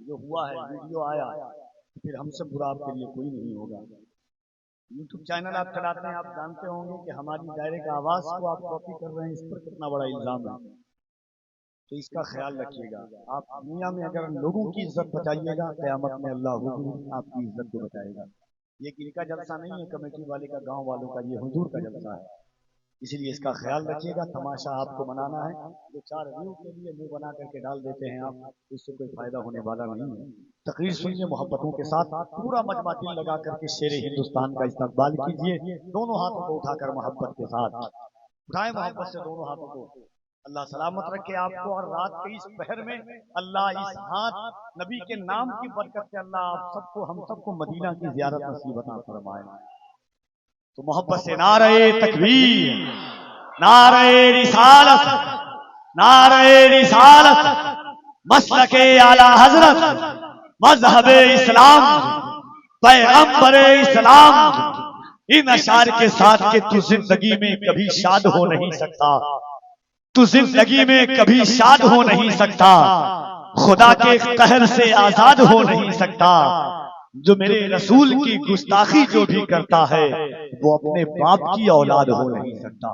جو ہوا ہے ویڈیو آیا، پھر ہم سے برا آپ کے لیے کوئی نہیں ہوگا۔ یوٹیوب چینل آپ چلاتے ہیں، آپ جانتے ہوں گے کہ ہماری ڈائریکٹ آواز کو آپ کاپی کر رہے ہیں، اس پر کتنا بڑا الزام ہے۔ تو اس کا خیال رکھیے گا۔ آپ دنیا میں اگر لوگوں کی عزت بچائیے گا، قیامت میں اللہ حضور آپ کی عزت کو بچائے گا۔ یہ ان کا جلسہ نہیں ہے کمیٹی والے کا، گاؤں والوں کا، یہ حضور کا جلسہ ہے۔ اسی لیے اس کا خیال رکھیے گا۔ تماشا آپ کو منانا ہے، جو 4 ویو کے لیے منہ بنا کر کے ڈال دیتے ہیں آپ، اس سے کوئی فائدہ ہونے والا نہیں ہے۔ تقریر سنیے محبتوں کے ساتھ، پورا مجمع دل لگا کر کے شیر ہندوستان کا استقبال کیجیے، دونوں ہاتھوں کو اٹھا کر محبت کے ساتھ اٹھائیں، محبت سے دونوں ہاتھوں کو۔ اللہ سلامت رکھے آپ کو، اور رات کے اس پہر میں اللہ اس ہاتھ نبی کے نام کی برکت سے اللہ آپ سب کو، ہم سب کو مدینہ کی زیارت نصیب عطا فرمائے۔ تو محبت سے نعرہ تکبیر، نعرہ رسالت، نعرہ رسالت، مسلک اعلی حضرت، مذہب اسلام، پیغمبر اسلام، ان اشعار کے ساتھ کہ تو زندگی میں کبھی شاد ہو نہیں سکتا، تو زندگی میں کبھی شاد ہو نہیں سکتا، خدا کے قہر سے آزاد ہو نہیں سکتا، جو میرے رسول کی گستاخی جو بھی کرتا ہے وہ اپنے باپ کی اولاد ہو نہیں سکتا۔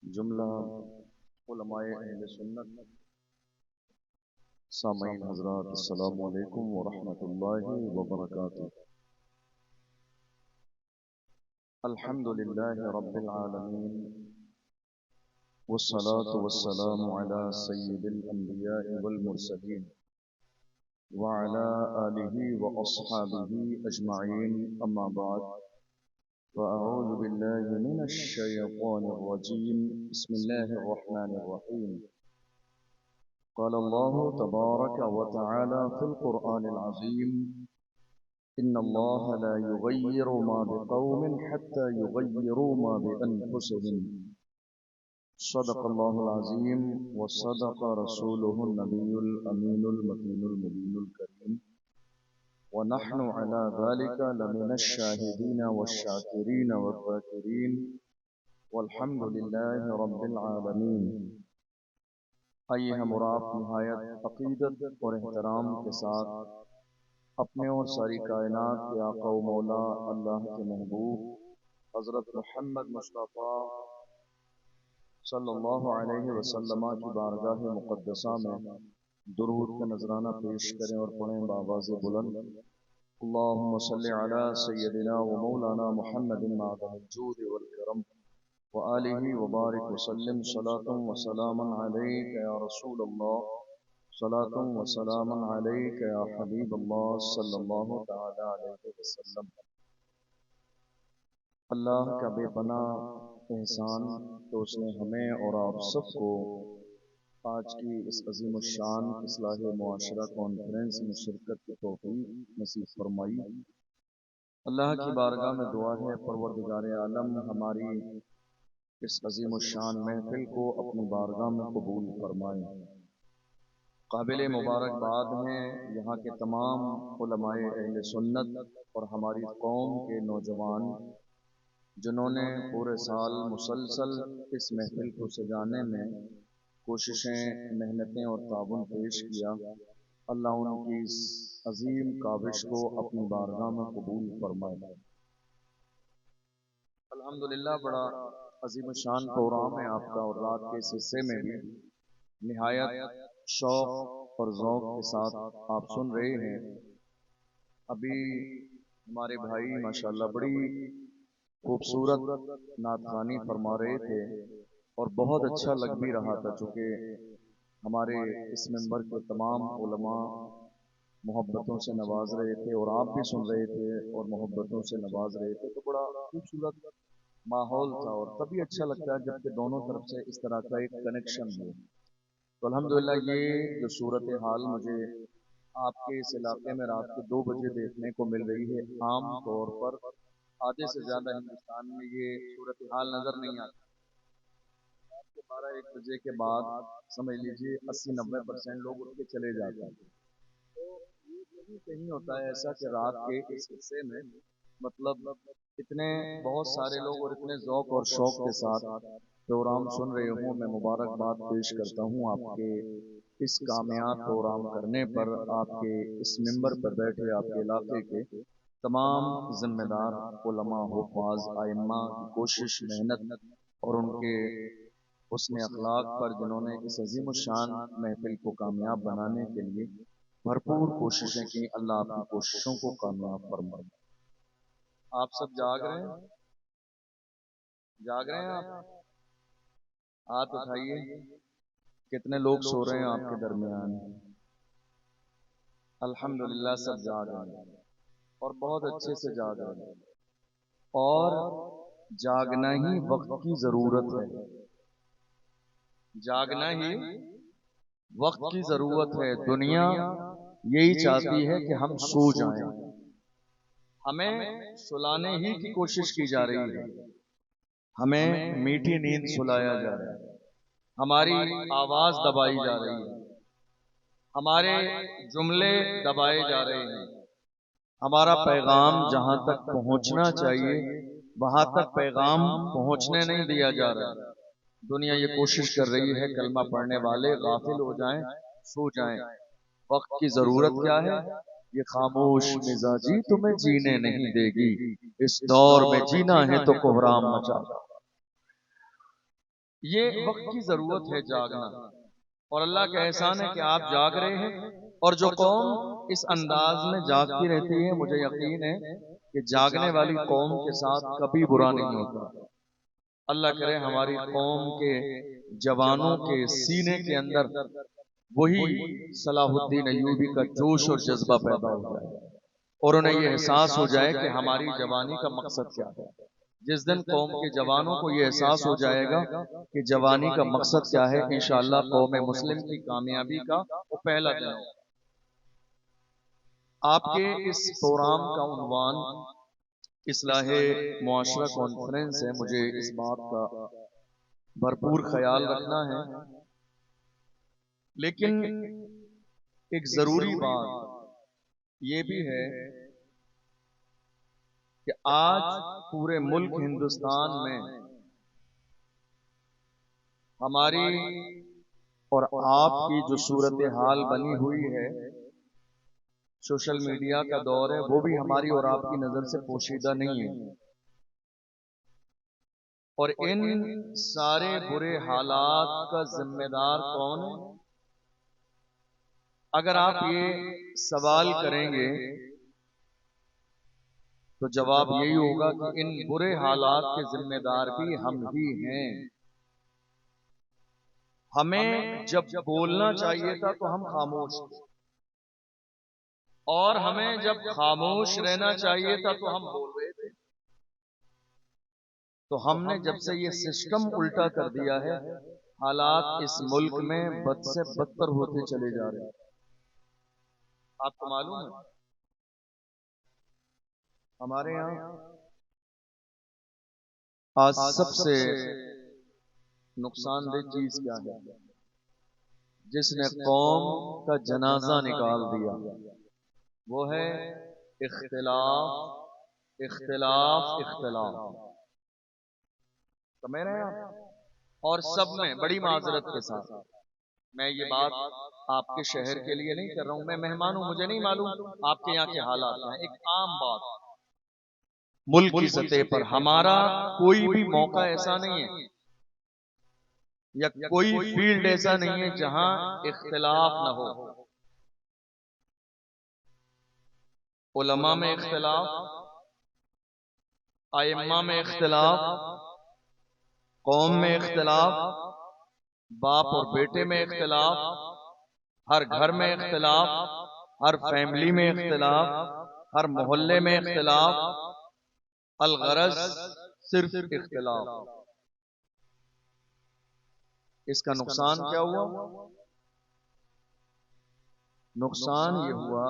جملہ علماء اہل سنت، سامعین حضرات، السلام علیکم ورحمۃ اللہ وبرکاتہ۔ الحمد للہ رب العالمین، والصلاة والسلام على سید الانبیاء والمرسلین وعلى آلہ واصحابہ اجمعین، اما بعد، فأعوذ بالله من الشيطان الرجيم، بسم الله الرحمن الرحيم۔ قال الله تبارك وتعالى في القرآن العظيم: إن الله لا يغير ما بقوم حتى يغيروا ما بأنفسهم، صدق الله العظيم وصدق رسوله النبي الأمين المكين المبين الكريم، ونحن على ذلك لمن الشاهدين والشاكرين والذاكرين، والحمد لله رب العالمين۔ آئیے ہم اور آپ نہایت عقیدت اور احترام کے ساتھ اپنے اور ساری کائنات کے آقا و مولا اللہ کے محبوب حضرت محمد مصطفیٰ صلی اللہ علیہ وسلم کی بارگاہ مقدسہ میں درود کا نذرانہ پیش کریں اور پڑھیں بآواز بلند: اللہم صلی علی سیدنا و مولانا محمد معدن الجود والکرم وآلہ وبارک وسلم، صلاة و سلاما علیک یا رسول اللہ، صلاة و سلاما علیک یا حبیب اللہ صلی اللہ تعالی علیہ وسلم۔ اللہ کا بے پناہ احسان کہ اس نے ہمیں اور آپ سب کو آج کی اس عظیم الشان اصلاح معاشرہ کانفرنس میں شرکت کی توفیق نصیب فرمائی۔ اللہ کی بارگاہ میں دعا ہے پروردگار عالم ہماری اس عظیم الشان محفل کو اپنی بارگاہ میں قبول فرمائے۔ قابل مبارکباد ہیں یہاں کے تمام علماء اہل سنت اور ہماری قوم کے نوجوان جنہوں نے پورے سال مسلسل اس محفل کو سجانے میں کوششیں، محنتیں اور تعاون پیش کیا۔ اللہ ان کی اس عظیم کاوش کو اپنی بارگاہ میں قبول فرمائے۔ الحمدللہ بڑا عظیم الشان پروگرام ہے آپ کا، اور رات کے اس حصے میں بھی نہایت شوق اور ذوق کے ساتھ آپ سن رہے ہیں۔ ابھی ہمارے بھائی ماشاءاللہ بڑی خوبصورت نعت خوانی فرما رہے تھے اور بہت اچھا لگ بھی رہا تھا، چونکہ ہمارے اس منبر کے تمام علماء محبتوں سے نواز رہے تھے اور آپ بھی سن رہے تھے اور محبتوں سے نواز رہے تھے، تو بڑا خوبصورت ماحول تھا اور تبھی اچھا لگتا ہے جب کہ دونوں طرف سے اس طرح کا ایک کنیکشن ہو۔ تو الحمدللہ یہ جو صورتحال مجھے آپ کے اس علاقے میں رات کے 2 بجے دیکھنے کو مل رہی ہے، عام طور پر آدھے سے زیادہ ہندوستان میں یہ صورتحال نظر نہیں آتی۔ رات کے 12-1 بجے کے بعد سمجھ لیجیے 80-90% لوگ اٹھ کے چلے جاتے ہیں۔ تو یہ کبھی کہیں ہوتا ہے ایسا کہ رات کے اس حصے میں مطلب اتنے بہت سارے لوگ اور اتنے ذوق اور شوق کے ساتھ پروگرام سن رہے ہوں۔ میں مبارکباد پیش کرتا ہوں آپ کے اس کامیاب پروگرام کرنے پر، آپ کے اس ممبر پر بیٹھے آپ کے علاقے کے تمام ذمہ دار علماء، حفاظ، ائمہ کی کوشش، محنت اور ان کے حسن اخلاق پر، جنہوں نے اس عظیم الشان محفل کو کامیاب بنانے کے لیے بھرپور کوششیں کی۔ اللہ آپ کی کوششوں کو کامیاب فرمائے۔ آپ سب جاگ رہے ہیں؟ جاگ رہے ہیں آپ؟ ہاتھ اٹھائیے، کتنے لوگ سو رہے ہیں آپ کے درمیان؟ الحمدللہ سب جاگ رہے ہیں اور بہت اچھے سے جاگ رہے ہیں، اور جاگنا ہی وقت کی ضرورت ہے۔ جاگنا ہی وقت کی ضرورت ہے۔ دنیا یہی چاہتی ہے کہ ہم سو جائیں، ہمیں سلانے ہی کی کوشش کی جا رہی ہے، ہمیں میٹھی نیند سلایا جا رہا ہے، ہماری آواز دبائی جا رہی ہے، ہمارے جملے دبائے جا رہے ہیں، ہمارا پیغام جہاں تک پہنچنا چاہیے وہاں تک پیغام پہنچنے نہیں دیا جا رہا۔ دنیا یہ کوشش کر رہی ہے کلمہ پڑھنے والے غافل ہو جائیں، سو جائیں۔ وقت کی ضرورت کیا ہے؟ یہ خاموش مزاجی تمہیں جینے نہیں دے گی، اس دور میں جینا ہے تو کوہرام مچا۔ یہ وقت کی ضرورت ہے، جاگنا، اور اللہ کا احسان ہے کہ آپ جاگ رہے ہیں۔ اور جو قوم اس انداز میں جاگتی رہتی ہے، مجھے یقین ہے کہ جاگنے والی قوم کے ساتھ کبھی برا نہیں ہوتا۔ اللہ کرے ہماری قوم کے جوانوں کے سینے کے اندر وہی صلاح الدین ایوبی کا جوش اور جذبہ پیدا ہو جائے، اور انہیں یہ احساس ہو جائے کہ ہماری جوانی کا مقصد کیا ہے۔ جس دن قوم کے جوانوں کو یہ احساس ہو جائے گا کہ جوانی کا مقصد کیا ہے، انشاءاللہ قوم مسلم کی کامیابی کا وہ پہلا دن ہوگا۔ آپ کے اس پروگرام کا عنوان اصلاح معاشرہ کانفرنس ہے۔ مجھے اس بات کا بھرپور خیال رکھنا ہے، لیکن ایک ضروری بات یہ بھی ہے کہ آج پورے ملک ہندوستان میں ہماری اور آپ کی جو صورتحال بنی ہوئی ہے، سوشل میڈیا کا دور ہے، وہ بھی ہماری اور آپ کی نظر سے پوشیدہ نہیں ہے، اور ان سارے برے حالات کا ذمہ دار کون ہے؟ اگر آپ یہ سوال کریں گے تو جواب یہی ہوگا کہ ان برے حالات کے ذمہ دار بھی ہم ہی ہیں۔ ہمیں جب بولنا چاہیے تھا تو ہم خاموش تھے، اور ہمیں جب خاموش رہنا چاہیے تھا تو ہم بول رہے تھے۔ تو ہم نے جب سے یہ سسٹم الٹا کر دیا ہے، حالات اس ملک میں بد سے بدتر ہوتے چلے جا رہے ہیں۔ آپ کو معلوم ہے ہمارے یہاں آج سب سے نقصان دہ چیز کیا ہے؟ جس نے قوم کا جنازہ نکال دیا، وہ ہے اختلاف، اختلاف، اختلاف۔ سمجھ رہے ہیں آپ؟ اور سب میں بڑی معذرت کے ساتھ میں یہ بات آپ کے شہر کے لیے نہیں کر رہا ہوں، میں مہمان ہوں، مجھے نہیں معلوم آپ کے یہاں کے حالات ہیں۔ ایک عام بات ملک کی سطح پر، ہمارا کوئی بھی موقع ایسا نہیں ہے یا کوئی فیلڈ ایسا نہیں ہے جہاں اختلاف نہ ہو۔ علماء میں اختلاف، ائمہ میں اختلاف، قوم میں اختلاف، باپ اور بیٹے میں اختلاف، ہر گھر میں اختلاف، ہر فیملی میں اختلاف، ہر محلے میں اختلاف، الغرض صرف اختلاف. اس کا نقصان کیا ہوا؟ نقصان یہ ہوا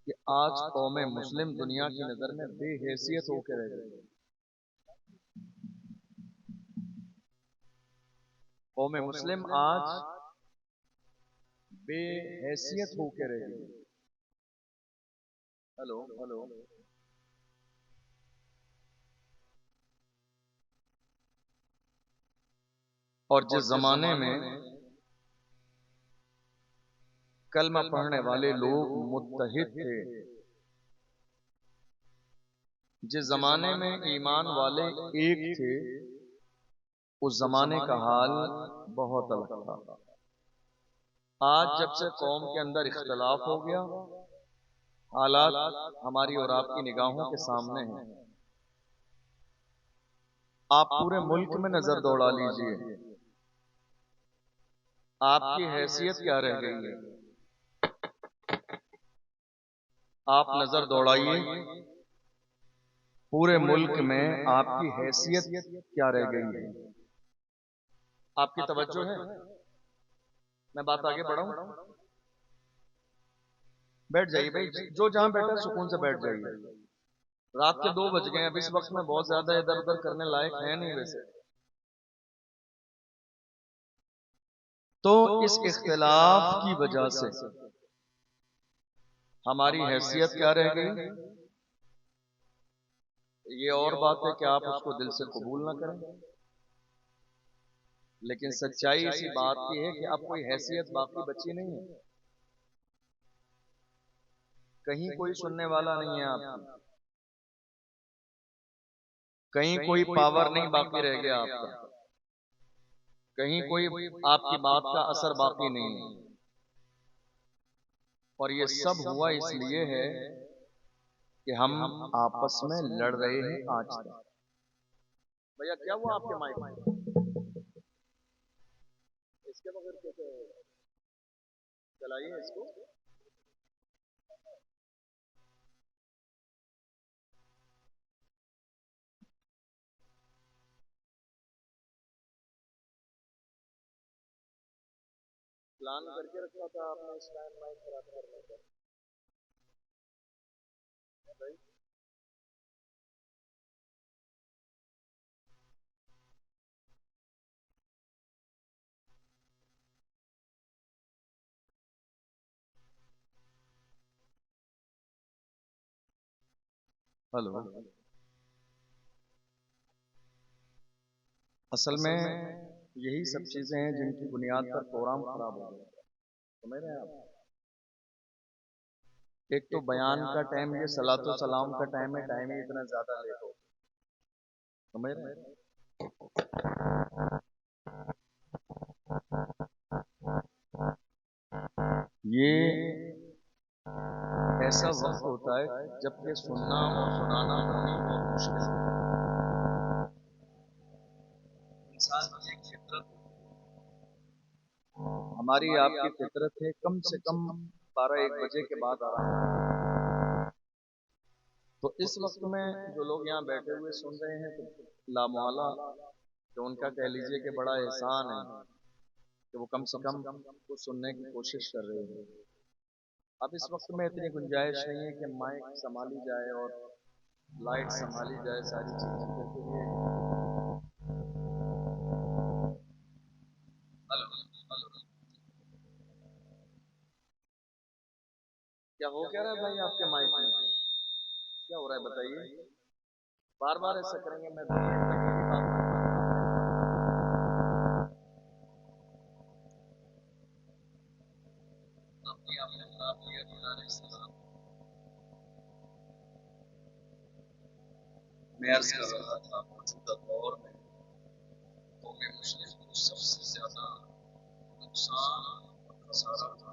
کہ آج قوم مسلم دنیا کی نظر میں بے حیثیت ہو کے رہ گئی. قوم مسلم آج بے حیثیت ہو کے رہ گئی. Hello hello. اور جس زمانے میں کلمہ پڑھنے والے لوگ متحد تھے، جس زمانے میں ایمان والے ایک تھے، اس زمانے کا حال بہت الگ تھا. آج جب سے قوم کے اندر اختلاف ہو گیا، حالات ہماری اور آپ کی نگاہوں کے سامنے ہیں. آپ پورے ملک میں نظر دوڑا لیجئے، آپ کی حیثیت کیا رہ گئی ہے؟ آپ نظر دوڑائیے پورے ملک میں آپ کی حیثیت کیا رہ گئی ہے؟ آپ کی توجہ ہے؟ میں بات آگے بڑھاؤں؟ بیٹھ جائیے بھائی، جو جہاں بیٹھا سکون سے بیٹھ جائیے. رات کے 2 بج گئے، اب اس وقت میں بہت زیادہ ادھر ادھر کرنے لائق ہے نہیں ویسے. تو اس اختلاف کی وجہ سے ہماری حیثیت کیا رہ گئی؟ یہ اور بات ہے کہ آپ اس کو دل سے قبول نہ کریں، لیکن سچائی اسی بات کی ہے کہ اب کوئی حیثیت باقی بچی نہیں ہے. کہیں کوئی سننے والا نہیں ہے آپ کی، کہیں کوئی پاور نہیں باقی رہ گیا آپ کا، کہیں کوئی آپ کی بات کا اثر باقی نہیں ہے. اور یہ سب ہوا اس لیے ہے کہ ہم آپس میں لڑ رہے ہیں. آج تک بھیا کیا ہوا آپ کے مائک میں؟ اس کے بغیر کیسے چلائیے اس کو. پلان کر کے رکھا تھا آپ نے اس ٹائم مائک خراب کرنے کا. ہلو. اصل میں یہی سب چیزیں ہیں جن کی بنیاد پر پروگرام خراب ہو گیا. سمجھ رہے ہیں آپ؟ ایک تو بیان کا ٹائم، یہ صلاۃ و سلام کا ٹائم ہے، ٹائم ہی اتنا زیادہ لیٹ ہو. سمجھ رہے ہیں؟ یہ ایسا وقت ہوتا ہے جب کہ سننا اور سنانا دونوں بہت مشکل ہے. انسان کی ایک فطرت، ہماری آپ کی فطرت ہے کم سے کم 12-1 بجے کے بعد آرام. تو اس وقت میں جو لوگ یہاں بیٹھے ہوئے سن رہے ہیں تو لامحالہ کہ ان کا کہہ لیجئے کہ بڑا احسان ہے کہ وہ کم سے کم کچھ سننے کی کوشش کر رہے ہیں. اب اس وقت میں اتنی گنجائش نہیں ہے کہ مائک سنبھالی جائے اور لائٹ سنبھالی جائے، ساری چیزیں کے لیے. کیا ہو کیا رہا ہے بھائی آپ کے مائک میں؟ کیا ہو رہا ہے بتائیے. بار بار ایسا کریں گے میں عرض کر رہا تھا موجودہ دور میں قوم مسلم کو سب سے زیادہ نقصان اور خسارہ میں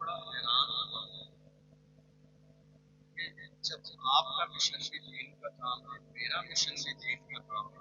بڑا حیران ہوا کہ جب آپ کا مشن بھی دین کا کام ہے، میرا مشن بھی دین کا کام ہے،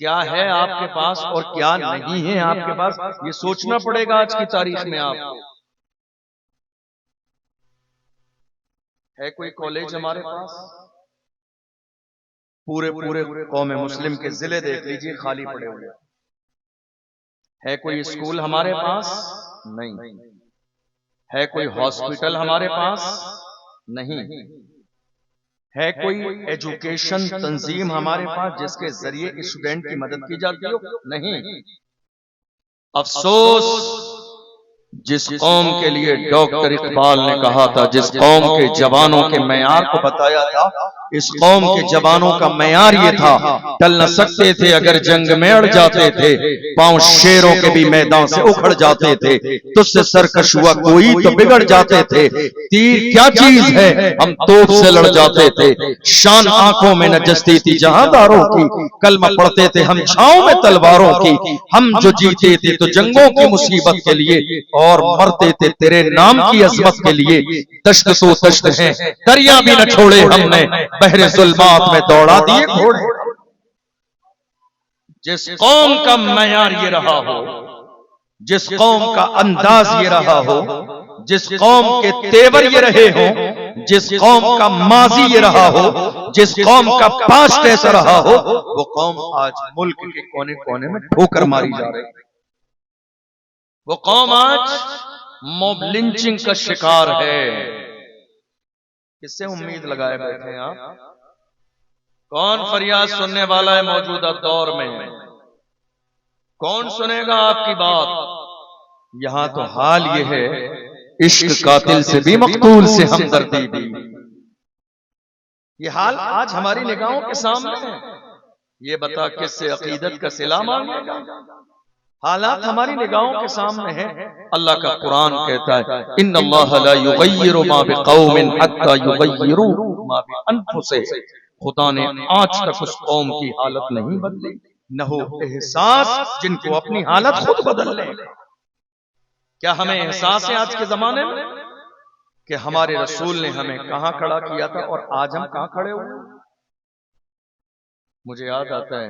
کیا ہے آپ کے پاس اور کیا نہیں ہے آپ کے پاس، یہ سوچنا پڑے گا آج کی تاریخ میں آپ کو۔ ہے کوئی کالج ہمارے پاس؟ پورے قوم مسلم کے ضلع دیکھ لیجئے خالی پڑے ہوئے۔ ہے کوئی اسکول ہمارے پاس؟ نہیں۔ ہے کوئی ہاسپٹل ہمارے پاس؟ نہیں۔ ہے کوئی ایجوکیشن تنظیم ہمارے پاس جس کے ذریعے اسٹوڈنٹ کی مدد کی جاتی ہو؟ نہیں۔ افسوس، جس قوم کے لیے ڈاکٹر اقبال نے کہا تھا، جس قوم کے جوانوں کے معیار کو بتایا تھا، اس قوم کے جوانوں کا معیار یہ تھا، ٹل نہ سکتے تھے اگر جنگ میں اڑ جاتے تھے، پاؤں شیروں کے بھی میدان سے اکھڑ جاتے تھے، تجھ سے سرکش ہوا کوئی تو بگڑ جاتے تھے، تیر کیا چیز ہے ہم توپ سے لڑ جاتے تھے، شان آنکھوں میں نجستی تھی جہاں داروں کی، کلمہ پڑھتے تھے ہم چھاؤں میں تلواروں کی، ہم جو جیتے تھے تو جنگوں کی مصیبت کے لیے اور مرتے تھے تیرے نام کی عظمت کے لیے، دشت تو دشت ہیں دریا بھی نہ چھوڑے ہم نے، بحر ظلمات میں دوڑا دیے گھوڑے۔ جس قوم کا معیار یہ رہا ہو، جس قوم کا انداز یہ رہا ہو، جس قوم کے تیور یہ رہے ہوں، جس قوم کا ماضی یہ رہا ہو، جس قوم کا پاسٹ ایسا رہا ہو، وہ قوم آج ملک کے کونے کونے میں ٹھوکر ماری جا رہی ہے۔ وہ قوم آج موب لنچنگ کا شکار ہے۔ کس سے امید لگائے بیٹھے ہیں آپ؟ کون فریاد سننے والا ہے موجودہ دور میں؟ کون سنے گا آپ کی بات؟ یہاں تو حال یہ ہے، عشق قاتل سے بھی مقتول سے ہمدردی بھی۔ یہ حال آج ہماری نگاہوں کے سامنے ہے۔ یہ بتا کس سے عقیدت کا صلہ مانگے گا؟ حالات ہماری نگاہوں کے سامنے ہیں۔ اللہ کا قرآن کہتا ہے ان اللہ لا یغیر ما بقوم حتی یغیروا ما بانفسہم، خدا نے آج تک اس قوم کی حالت نہیں بدلی، نہ ہو احساس جن کو اپنی حالت خود بدل لے۔ کیا ہمیں احساس ہے آج کے زمانے میں کہ ہمارے رسول نے ہمیں کہاں کھڑا کیا تھا اور آج ہم کہاں کھڑے ہوئے؟ مجھے یاد آتا ہے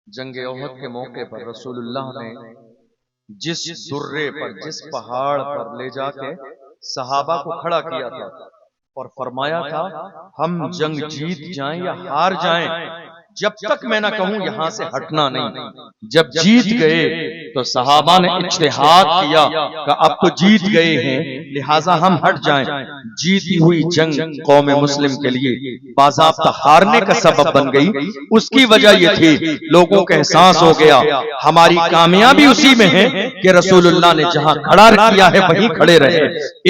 جنگ احد کے موقع پر رسول اللہ نے جس درے پر، جس پہاڑ پر لے جا کے صحابہ کو کھڑا کیا تھا اور فرمایا تھا ہم جنگ جیت جائیں یا ہار جائیں، جب تک میں نہ کہوں یہاں سے ہٹنا نہیں۔ جب جیت گئے تو صحابہ نے اجتہاد کیا کہ اب تو جیت گئے ہیں لہٰذا ہم ہٹ جائیں۔ جیتی ہوئی جنگ قوم مسلم کے لیے باضابطہ ہارنے کا سبب بن گئی۔ اس کی وجہ یہ تھی لوگوں کو احساس ہو گیا ہماری کامیابی اسی میں ہے کہ رسول اللہ نے جہاں کھڑا کیا ہے وہیں کھڑے رہے،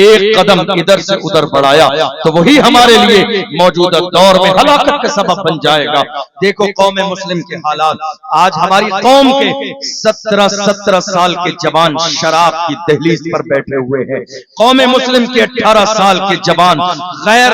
ایک قدم ادھر سے ادھر بڑھایا تو وہی ہمارے لیے موجودہ دور میں ہلاکت کا سبب بن جائے گا۔ دیکھو قوم مسلم کے حالات، آج ہماری قوم کے 17 سال کے جوان شراب کی دہلیز پر بیٹھے ہوئے ہیں۔ قوم مسلم کے 18 سال کے جوان غیر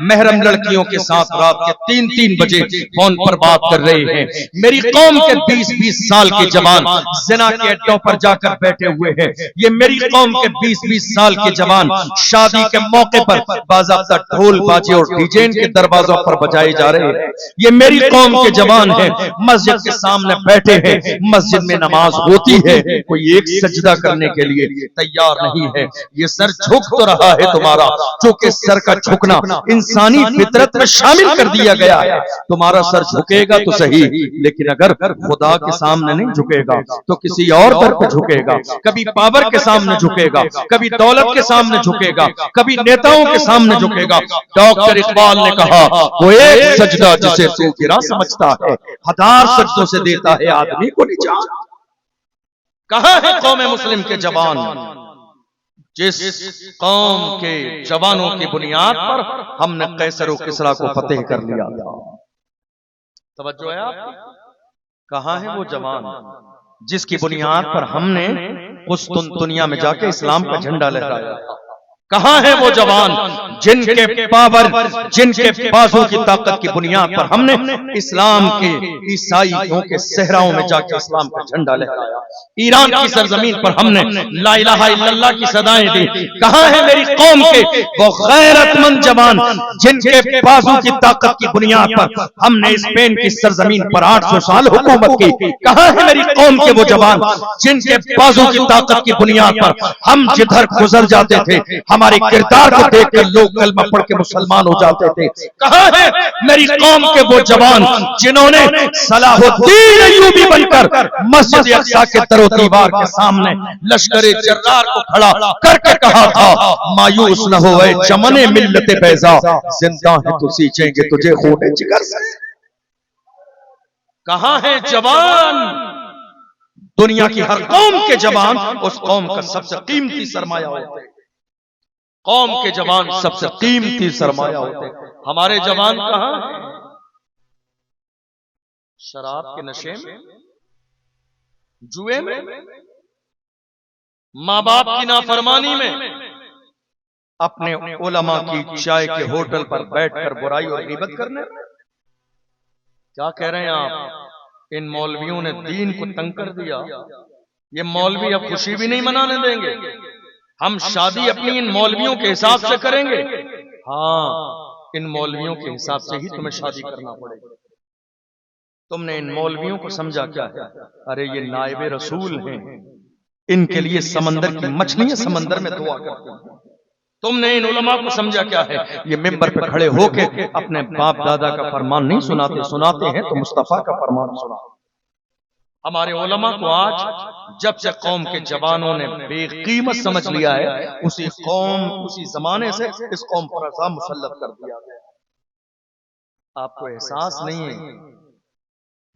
محرم لڑکیوں کے ساتھ رات کے 3 بجے فون پر بات کر رہے ہیں۔ میری قوم کے 20 سال کے جوان زنا کے اڈوں پر جا کر بیٹھے ہوئے ہیں۔ یہ میری قوم کے 20 سال کے جوان شادی کے موقع پر باضابطہ ڈھول باجے اور ڈی جے کے دروازوں پر بجائے جا رہے ہیں۔ یہ میری قوم کے جوان ہیں، مسجد کے سامنے بیٹھے ہیں، مسجد میں نماز ہوتی ہے کوئی ایک سجدہ کرنے کے لیے تیار نہیں ہے۔ یہ سر جھک تو رہا ہے تمہارا، چونکہ سر کا جھکنا انسانی فطرت میں شامل کر دیا گیا ہے۔ تمہارا سر جھکے گا تو صحیح، لیکن اگر خدا کے سامنے نہیں جھکے گا تو کسی اور در پہ جھکے گا، کبھی پاور کے سامنے جھکے گا، کبھی دولت کے سامنے جھکے گا، کبھی نیتاؤں کے سامنے جھکے گا۔ ڈاکٹر اقبال نے کہا وہ ایک سجدہ جسے تو گرا سمجھتا ہے، 1000 سجدوں سے دیتا ہے آدمی کو نجات۔ کہاں ہے قوم مسلم کے جوان جس قوم کے جوانوں کی بنیاد پر ہم نے قیصر و کسریٰ کو فتح کر لیا تھا؟ توجہ ہے آپ کی؟ کہاں ہے وہ جوان جس کی بنیاد پر ہم نے قسطنطنیہ میں جا کے اسلام کا جھنڈا لہرایا تھا؟ کہاں ہے وہ جوان جن کے پاور، جن کے بازو کی طاقت کی بنیاد پر ہم نے اسلام کے عیسائیوں کے صحراؤں میں جا کے اسلام کا جھنڈا لہرایا، ایران کی سرزمین پر ہم نے لا الہ الا اللہ کی صدائیں دی؟ کہاں ہے میری قوم کے وہ غیرت مند جوان جن کے بازو کی طاقت کی بنیاد پر ہم نے اسپین کی سرزمین پر 800 سال حکومت کی؟ کہاں ہے میری قوم کے وہ جوان جن کے بازو کی طاقت کی بنیاد پر ہم جدھر گزر جاتے تھے ہمارے کردار کو دیکھ کر لوگ کلمہ پڑھ کے مسلمان ہو جاتے تھے؟ کہاں ہے میری قوم کے وہ جوان جنہوں نے صلاح الدین ایوبی بن کر مسجد اقصی کے در و دیوار کے سامنے لشکر جرار کو کھڑا کر کے کہا تھا مایوس نہ ہو اے چمن ملت بیضا، زندہ ہے تو سینچیں گے تجھے خون جگر سے۔ کہاں ہے جوان؟ دنیا کی ہر قوم کے جوان اس قوم کا سب سے قیمتی سرمایہ ہوتے ہیں، قوم کے جوان سب سے قیمتی سرمایہ ہوتے ہیں۔ ہمارے جوان کہاں ہیں؟ شراب کے نشے میں، جوئے میں، ماں باپ کی نافرمانی میں، اپنے علماء کی چائے کے ہوٹل پر بیٹھ کر برائی اور غیبت کرنے میں۔ کیا کہہ رہے ہیں آپ؟ ان مولویوں نے دین کو تنگ کر دیا، یہ مولوی اب خوشی بھی نہیں منانے دیں گے، ہم شادی اپنی ان مولویوں کے حساب سے کریں گے۔ ہاں، ان مولویوں کے حساب سے ہی تمہیں شادی کرنا پڑے گا۔ تم نے ان مولویوں کو سمجھا کیا ہے؟ ارے یہ نائب رسول ہیں، ان کے لیے سمندر کی مچھلیاں سمندر میں دعا کرتے ہیں۔ تم نے ان علماء کو سمجھا کیا ہے؟ یہ ممبر پہ کھڑے ہو کے اپنے باپ دادا کا فرمان نہیں سناتے ہیں تو مصطفیٰ کا فرمان سناتے۔ ہمارے علماء کو آج جب سے قوم کے جوانوں نے بے قیمت سمجھ لیا ہے، اسی زمانے سے اس قوم پر عذاب مسلط کر دیا گیا۔ آپ کو احساس نہیں ہے،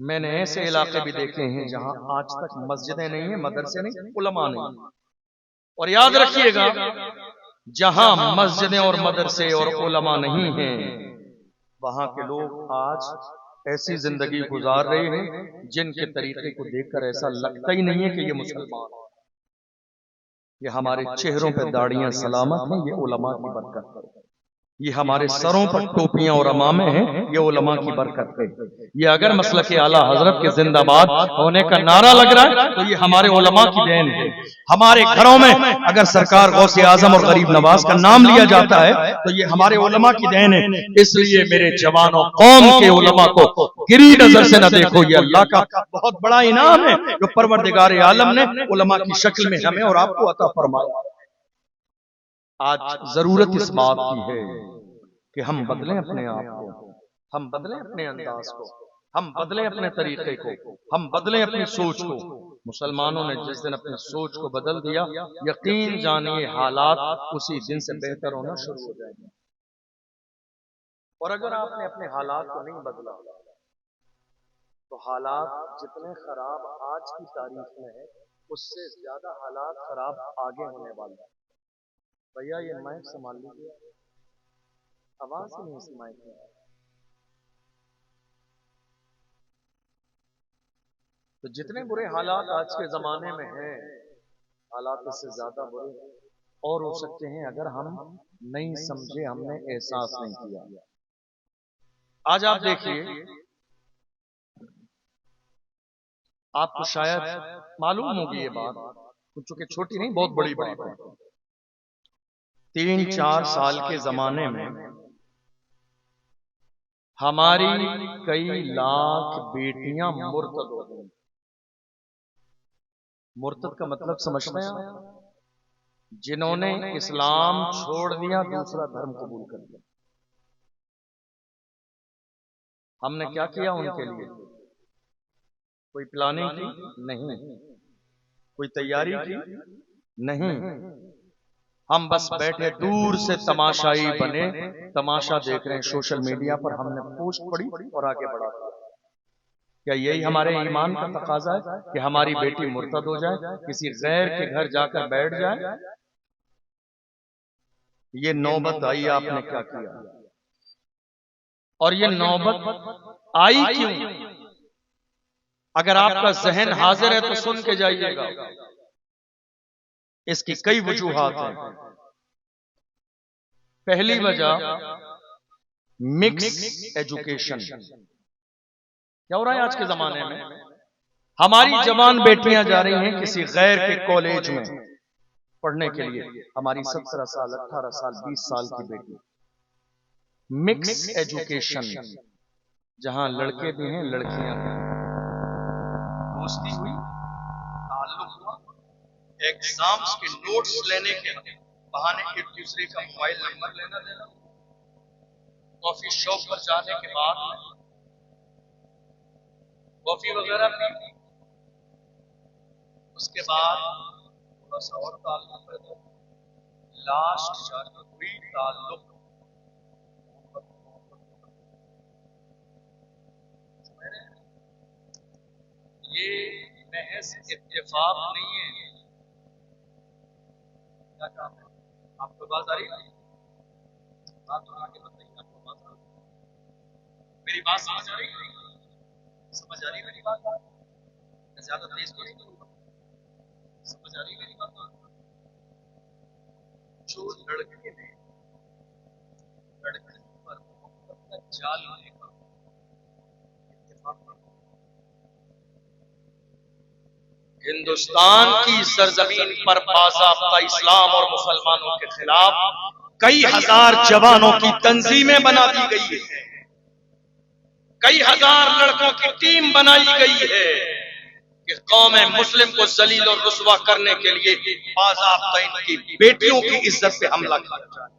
میں نے ایسے علاقے بھی دیکھے ہیں جہاں آج تک مسجدیں نہیں ہیں، مدرسے نہیں، علماء نہیں۔ اور یاد رکھیے گا، جہاں مسجدیں اور مدرسے اور علماء نہیں ہیں، وہاں کے لوگ آج ایسی زندگی گزار رہے ہیں جن کے طریقے کو دیکھ کر ایسا لگتا ہی نہیں ہے کہ یہ مسلمان ہیں۔ یہ ہمارے چہروں پہ داڑیاں سلامت ہیں، یہ علماء کی برکت ہے۔ یہ ہمارے سروں پر ٹوپیاں اور عمامے ہیں، یہ علماء کی برکت ہے۔ یہ اگر مسلک اعلیٰ حضرت کے زندہ باد ہونے کا نعرہ لگ رہا ہے تو یہ ہمارے علماء کی دین ہے۔ ہمارے گھروں میں اگر سرکار غوث اعظم اور غریب نواز کا نام لیا جاتا ہے تو یہ ہمارے علماء کی دین ہے۔ اس لیے میرے جوانوں، قوم کے علماء کو گری نظر سے نہ دیکھو، یہ اللہ کا بہت بڑا انعام ہے جو پروردگار عالم نے علماء کی شکل میں ہمیں اور آپ کو عطا فرمایا۔ آج ضرورت اس بات کی ہے کہ ہم بدلیں اپنے آپ کو، ہم بدلیں اپنے انداز کو، ہم بدلیں اپنے طریقے کو، ہم بدلیں اپنی سوچ کو۔ مسلمانوں نے جس دن اپنی سوچ کو بدل دیا، یقین جانیے حالات اسی دن سے بہتر ہونا شروع ہو جائیں گے۔ اور اگر آپ نے اپنے حالات کو نہیں بدلا تو حالات جتنے خراب آج کی تاریخ میں ہیں، اس سے زیادہ حالات خراب آگے ہونے والے ہیں۔ بھیا یہ مائک سنبھال لیجیے، آواز ہی نہیں اس مائک میں۔ تو جتنے برے حالات آج کے زمانے میں ہیں، حالات اس سے زیادہ برے اور ہو سکتے ہیں اگر ہم نہیں سمجھے، ہم نے احساس نہیں کیا۔ آج آپ دیکھیے، آپ کو شاید معلوم ہوگی یہ بات، چونکہ چھوٹی نہیں بہت بڑی بات ہے۔ 3-4 سال کے زمانے میں ہماری کئی لاکھ بیٹیاں مرتد ہو گئیں۔ مرتد کا مطلب سمجھتے ہیں؟ جنہوں نے اسلام چھوڑ دیا، دوسرا دھرم قبول کر لیا۔ ہم نے کیا کیا ان کے لیے؟ کوئی پلاننگ کی؟ نہیں۔ کوئی تیاری کی؟ نہیں۔ ہم بس بیٹھے دور سے تماشائی بنے، تماشا دیکھ رہے ہیں سوشل میڈیا پر، ہم نے پوسٹ پڑھی اور آگے بڑھا دیا۔ کیا یہی ہمارے ایمان کا تقاضا ہے کہ ہماری بیٹی مرتد ہو جائے، کسی غیر کے گھر جا کر بیٹھ جائے؟ یہ نوبت آئی، آپ نے کیا کیا؟ اور یہ نوبت آئی کیوں؟ اگر آپ کا ذہن حاضر ہے تو سن کے جائیے گا۔ اس کی کئی وجوہات ہیں۔ پہلی وجہ مکس ایجوکیشن. کیا ہو رہا ہے آج کے زمانے میں؟ ہماری جوان بیٹیاں جا رہی ہیں کسی غیر کے کالج میں پڑھنے کے لیے. ہماری 17 سال 18 سال 20 سال کی بیٹی. مکس ایجوکیشن، جہاں لڑکے بھی ہیں لڑکیاں بھی ہیں. دوستی ہوئی، تعلق ہوا، ایگزامز کے نوٹس لینے کے بہانے ایک دوسرے کا موبائل نمبر لینا دینا، کافی شاپ پر جانے کے بعد کافی وغیرہ پی، اس کے بعد تھوڑا سا اور تعلق پیدا، لاسٹ جا کے ہوئی تعلق. یہ محض اتفاق نہیں ہے. کیا کام ہے؟ آپ کو بات آ رہی ہے؟ بات تو آگے بتائیے. آپ کو بات آ رہی ہے؟ میری بات سمجھ آ رہی ہے؟ سمجھ آ رہی ہے میری بات؟ میں زیادہ تیز تو نہیں کروں گا. سمجھ آ رہی ہے میری بات؟ جو لڑکے نے لڑکی پر محبت کا جال ہونے کا اتفاق کر، ہندوستان کی سرزمین پر باضابطہ اسلام اور مسلمانوں کے خلاف کئی ہزار جوانوں کی تنظیمیں بنا دی گئی ہے، کئی ہزار لڑکوں کی ٹیم بنائی گئی ہے کہ قوم مسلم کو ذلیل اور رسوا کرنے کے لیے باضابطہ ان کی بیٹیوں کی عزت پہ حملہ کیا جائے.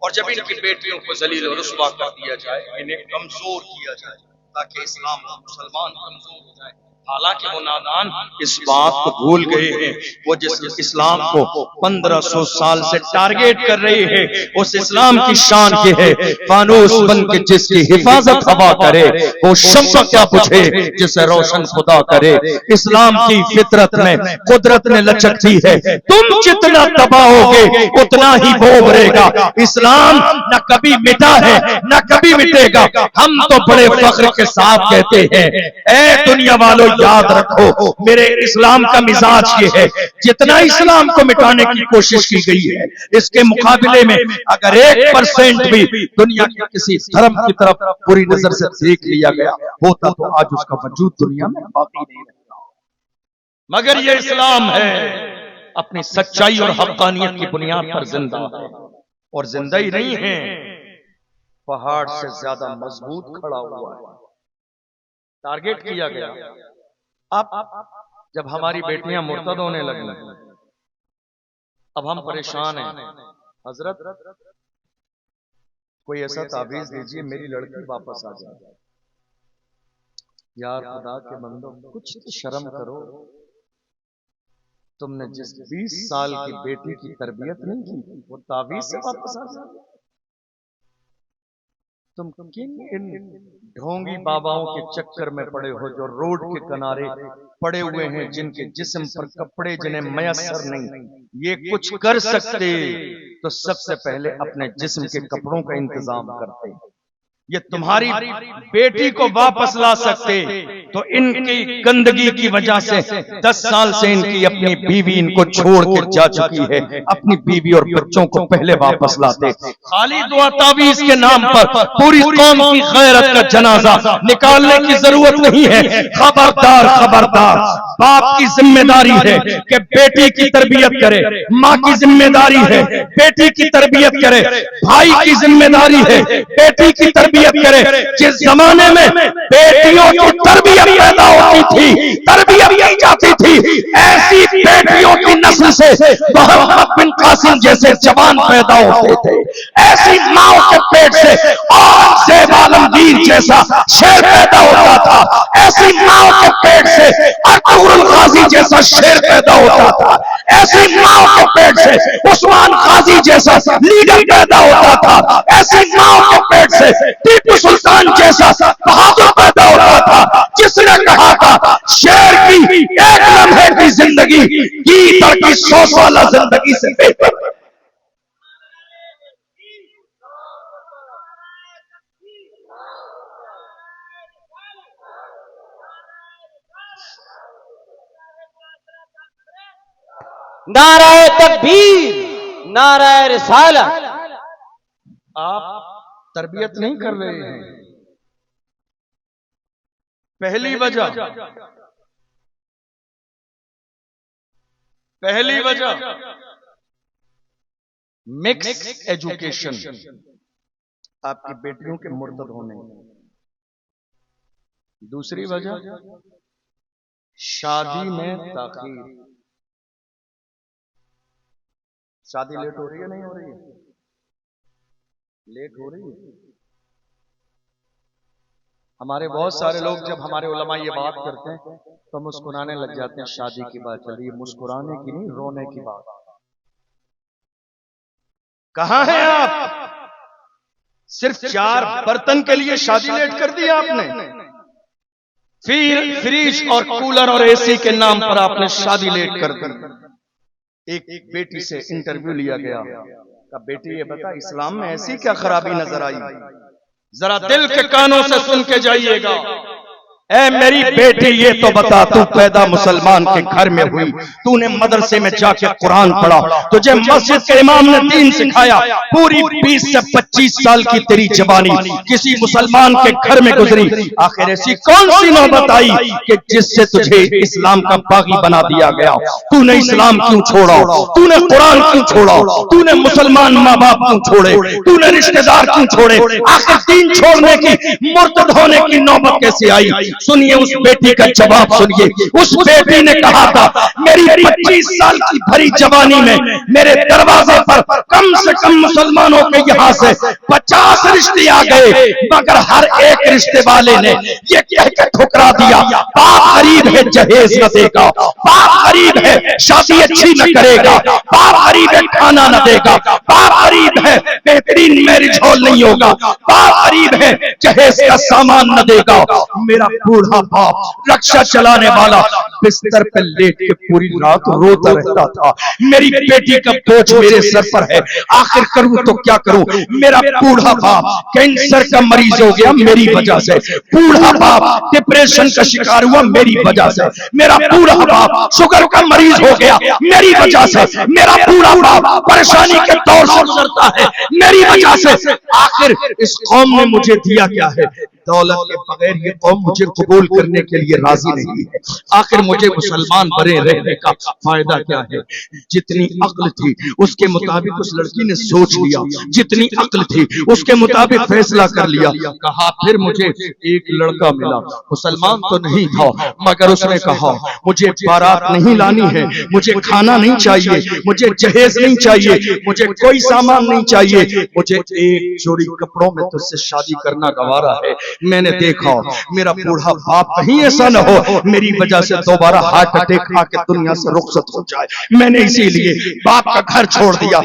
اور جب ان کی بیٹیوں کو ذلیل اور رسوا کر دیا جائے، انہیں کمزور کیا جائے تاکہ اسلام اور مسلمان کمزور ہو جائے. حالانکہ وہ نادان اس بات کو بھول گئے ہیں، وہ جس اسلام کو 1500 سال سے ٹارگیٹ کر رہے ہیں، اس اسلام کی شان یہ ہے فانوس بن کے جس کی حفاظت ہوا کرے وہ شمع کیا بجھے جسے روشن خدا کرے. اسلام کی فطرت میں قدرت نے لچک دی ہے، تم جتنا تباہ ہوگے اتنا ہی وہ ابھرے گا. اسلام نہ کبھی مٹا ہے نہ کبھی مٹے گا. ہم تو بڑے فخر کے ساتھ کہتے ہیں اے دنیا والوں یاد رکھو میرے اسلام کا مزاج یہ ہے، جتنا اسلام کو مٹانے کی کوشش کی گئی ہے اس کے مقابلے میں اگر 1% بھی دنیا کے کسی دھرم کی طرف پوری نظر سے دیکھ لیا گیا ہوتا تو آج اس کا وجود دنیا میں باقی نہیں رہتا. مگر یہ اسلام ہے اپنی سچائی اور حقانیت کی بنیاد پر زندہ ہے، اور زندہ ہی نہیں ہے، پہاڑ سے زیادہ مضبوط کھڑا ہوا ہے. ٹارگیٹ کیا گیا. اب جب ہماری بیٹیاں مرتد ہونے لگی اب ہم پریشان ہیں. حضرت کوئی ایسا تعویذ دیجئے میری لڑکی واپس آ جائے. یار خدا کے بندو کچھ شرم کرو. تم نے جس 20 سال کی بیٹی کی تربیت نہیں کی وہ تعویذ سے واپس آ جائے. تم کن ان ڈھونگی باباؤں کے چکر میں پڑے ہو جو روڈ کے کنارے پڑے ہوئے ہیں، جن کے جسم پر کپڑے جنہیں میسر نہیں. یہ کچھ کر سکتے تو سب سے پہلے اپنے جسم کے کپڑوں کا انتظام کرتے. یہ تمہاری بیٹی کو واپس لا سکتے تو ان کی گندگی کی وجہ سے 10 سال سے ان کی اپنی بیوی ان کو چھوڑ کے جا چکی ہے. اپنی بیوی اور بچوں کو پہلے واپس لاتے. خالی دعا تعویذ کے نام پر پوری قوم کی غیرت کا جنازہ نکالنے کی ضرورت نہیں ہے. خبردار خبردار، باپ کی ذمہ داری ہے کہ بیٹی کی تربیت کرے، ماں کی ذمہ داری ہے بیٹی کی تربیت کرے، بھائی کی ذمہ داری ہے بیٹی کی تربیت کرے. جس زمانے میں بیٹیوں کی تربیت پیدا ہوتی تھی، تربیت کی جاتی تھی، ایسی بیٹیوں کی نسل سے محمد بن قاسم جیسے جوان پیدا ہوتے تھے. ایسی ماں کے پیٹ سے اورنگزیب عالمگیر جیسا شیر پیدا ہوتا تھا. ایسی ماں کے پیٹ سے ارطغرل الغازی جیسا شیر پیدا ہوتا تھا. ایسی ماں کے پیٹ سے عثمان غازی جیسا لیڈر پیدا ہوتا تھا. ایسی ماں کے پیٹ سے ٹیپو سلطان جیسا بہادر پیدا ہوتا تھا، جس نے کہا تھا شیر کی 1 لمحے کی زندگی گیدڑ کی 100 سالہ زندگی سے بہتر. نعرہ تکبیر، نعرہ رسالت. آپ تربیت نہیں کر رہے ہیں. پہلی وجہ مکس ایجوکیشن، آپ کی بیٹیوں کے مرتد ہونے. دوسری وجہ شادی میں تاخیر. شادی لیٹ ہو رہی ہے نہیں ہو رہی ہے؟ لیٹ ہو رہی ہے. ہمارے بہت سارے لوگ جب ہمارے علماء یہ بات کرتے ہیں تو مسکرانے لگ جاتے ہیں. شادی کی بات چل رہی ہے، مسکرانے کی نہیں، رونے کی بات. کہاں ہیں آپ؟ صرف 4 برتن کے لیے شادی لیٹ کر دی آپ نے. فریج اور کولر اور اے سی کے نام پر آپ نے شادی لیٹ کر دی. ایک بیٹی سے انٹرویو لیا گیا کہ بیٹی یہ بتا اسلام میں ایسی کیا خرابی نظر آئی؟ ذرا دل کے کانوں سے سن کے جائیے گا. اے میری بیٹی یہ تو بتا، تو پیدا مسلمان کے گھر میں ہوئی، تو نے مدرسے میں جا کے قرآن پڑھا، تجھے مسجد کے امام نے دین سکھایا، پوری 20 سے 25 سال کی تیری جوانی کسی مسلمان کے گھر میں گزری. آخر ایسی کون سی نوبت آئی کہ جس سے تجھے اسلام کا باغی بنا دیا گیا؟ تو نے اسلام کیوں چھوڑا؟ تو نے قرآن کیوں چھوڑا؟ تو نے مسلمان ماں باپ کیوں چھوڑے؟ تو نے رشتہ دار کیوں چھوڑے؟ آخر دین چھوڑنے کی، مرتد ہونے کی نوبت کیسے آئی؟ سنیے اس بیٹی کا جواب سنیے. اس بیٹی نے کہا تھا میری 25 سال کی بھری جوانی میں میرے دروازے پر کم سے کم مسلمانوں کے یہاں سے 50 رشتے آ گئے، مگر ہر ایک رشتے والے نے یہ کہہ کے ٹھکرا دیا باپ غریب ہے جہیز نہ دے گا، باپ غریب ہے شادی اچھی نہ کرے گا، باپ غریب ہے کھانا نہ دے گا، باپ غریب ہے بہترین میرج ہال نہیں ہوگا، باپ غریب ہے جہیز کا سامان نہ دے گا. میرا بوڑھا باپ رکشا چلانے والا بستر پہ لیٹ کے پوری رات روتا رہتا تھا. میری بیٹی کا بوجھ میرے سر پر ہے، آخر کروں تو کیا کروں؟ میرا بوڑھا باپ کینسر کا مریض ہو گیا میری وجہ سے، بوڑھا باپ ڈپریشن کا شکار ہوا میری وجہ سے، میرا بوڑھا باپ شوگر کا مریض ہو گیا میری وجہ سے، میرا بوڑھا باپ پریشانی کے دور سے گزرتا ہے میری وجہ سے. آخر اس قوم نے مجھے دیا کیا ہے؟ دولت کے بغیر یہ قوم مجھے قبول کرنے کے لیے راضی نہیں ہے. آخر مجھے مسلمان بنے رہنے کا فائدہ کیا ہے؟ جتنی عقل تھی اس کے مطابق اس لڑکی نے سوچ لیا، جتنی عقل تھی اس کے مطابق فیصلہ کر لیا. کہا پھر مجھے ایک لڑکا ملا، مسلمان تو نہیں تھا مگر اس نے کہا مجھے بارات نہیں لانی ہے، مجھے کھانا نہیں چاہیے، مجھے جہیز نہیں چاہیے، مجھے کوئی سامان نہیں چاہیے، مجھے ایک جوڑی کپڑوں میں تجھ سے شادی کرنا گوارا ہے. میں نے دیکھا میرا بوڑھا باپ کہیں ایسا نہ ہو میری وجہ سے دوبارہ ہارٹ اٹیک کھا کے دنیا سے رخصت ہو جائے. میں نے اسی لیے باپ کا گھر چھوڑ دیا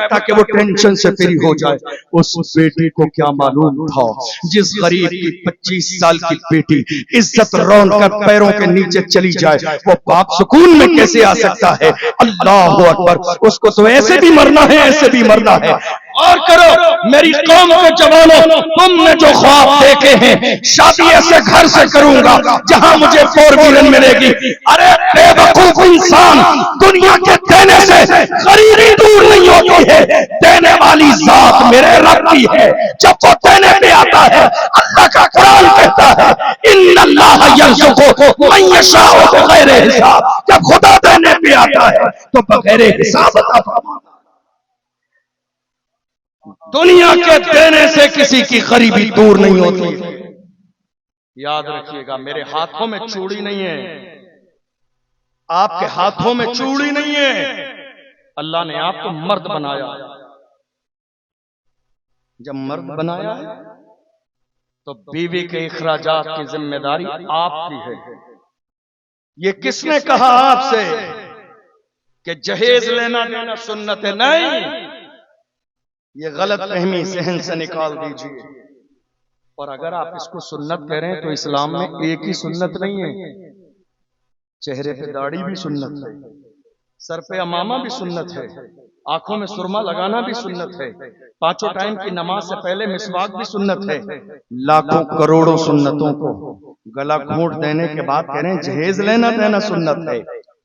تاکہ وہ ٹینشن سے فری ہو جائے. اس بیٹی کو کیا معلوم تھا جس غریب کی 25 سال کی بیٹی عزت رون کر پیروں کے نیچے چلی جائے وہ باپ سکون میں کیسے آ سکتا ہے؟ اللہ اکبر. اس کو تو ایسے بھی مرنا ہے، ایسے بھی مرنا ہے. اور کرو میری قوم کے جوانوں، تم نے جو خواب دیکھے ہیں شادی ایسے گھر سے کروں گا جہاں مجھے 4 ویلن ملے گی. ارے بے وقوف انسان، دنیا کے دینے سے غریبی دور نہیں ہوتی ہے، دینے والی ذات میرے رب کی ہے. جب وہ دینے پہ آتا ہے اللہ کا قرآن کہتا ہے ان اللہ یرزق من یشاء بغیر حساب. جب خدا دینے پہ آتا ہے تو بغیر حساب عطا فرماتا ہے. دنیا کے دینے سے کسی کی غریبی دور نہیں ہوتی. یاد رکھیے گا میرے ہاتھوں میں چوڑی نہیں ہے، آپ کے ہاتھوں میں چوڑی نہیں ہے. اللہ نے آپ کو مرد بنایا. جب مرد بنایا ہے تو بیوی کے اخراجات کی ذمہ داری آپ کی ہے. یہ کس نے کہا آپ سے کہ جہیز لینا دینا سنت ہے؟ نہیں، یہ غلط فہمی ذہن سے نکال دیجئے. اور اگر آپ اس کو سنت کہہ رہے ہیں تو اسلام میں ایک ہی سنت نہیں ہے، چہرے پہ داڑھی بھی سنت ہے، سر پہ امامہ بھی سنت ہے، آنکھوں میں سرما لگانا بھی سنت ہے، 5 ٹائم کی نماز سے پہلے مسواک بھی سنت ہے. لاکھوں کروڑوں سنتوں کو گلا گھونٹ دینے کے بعد کہہ رہے ہیں جہیز لینا دینا سنت ہے.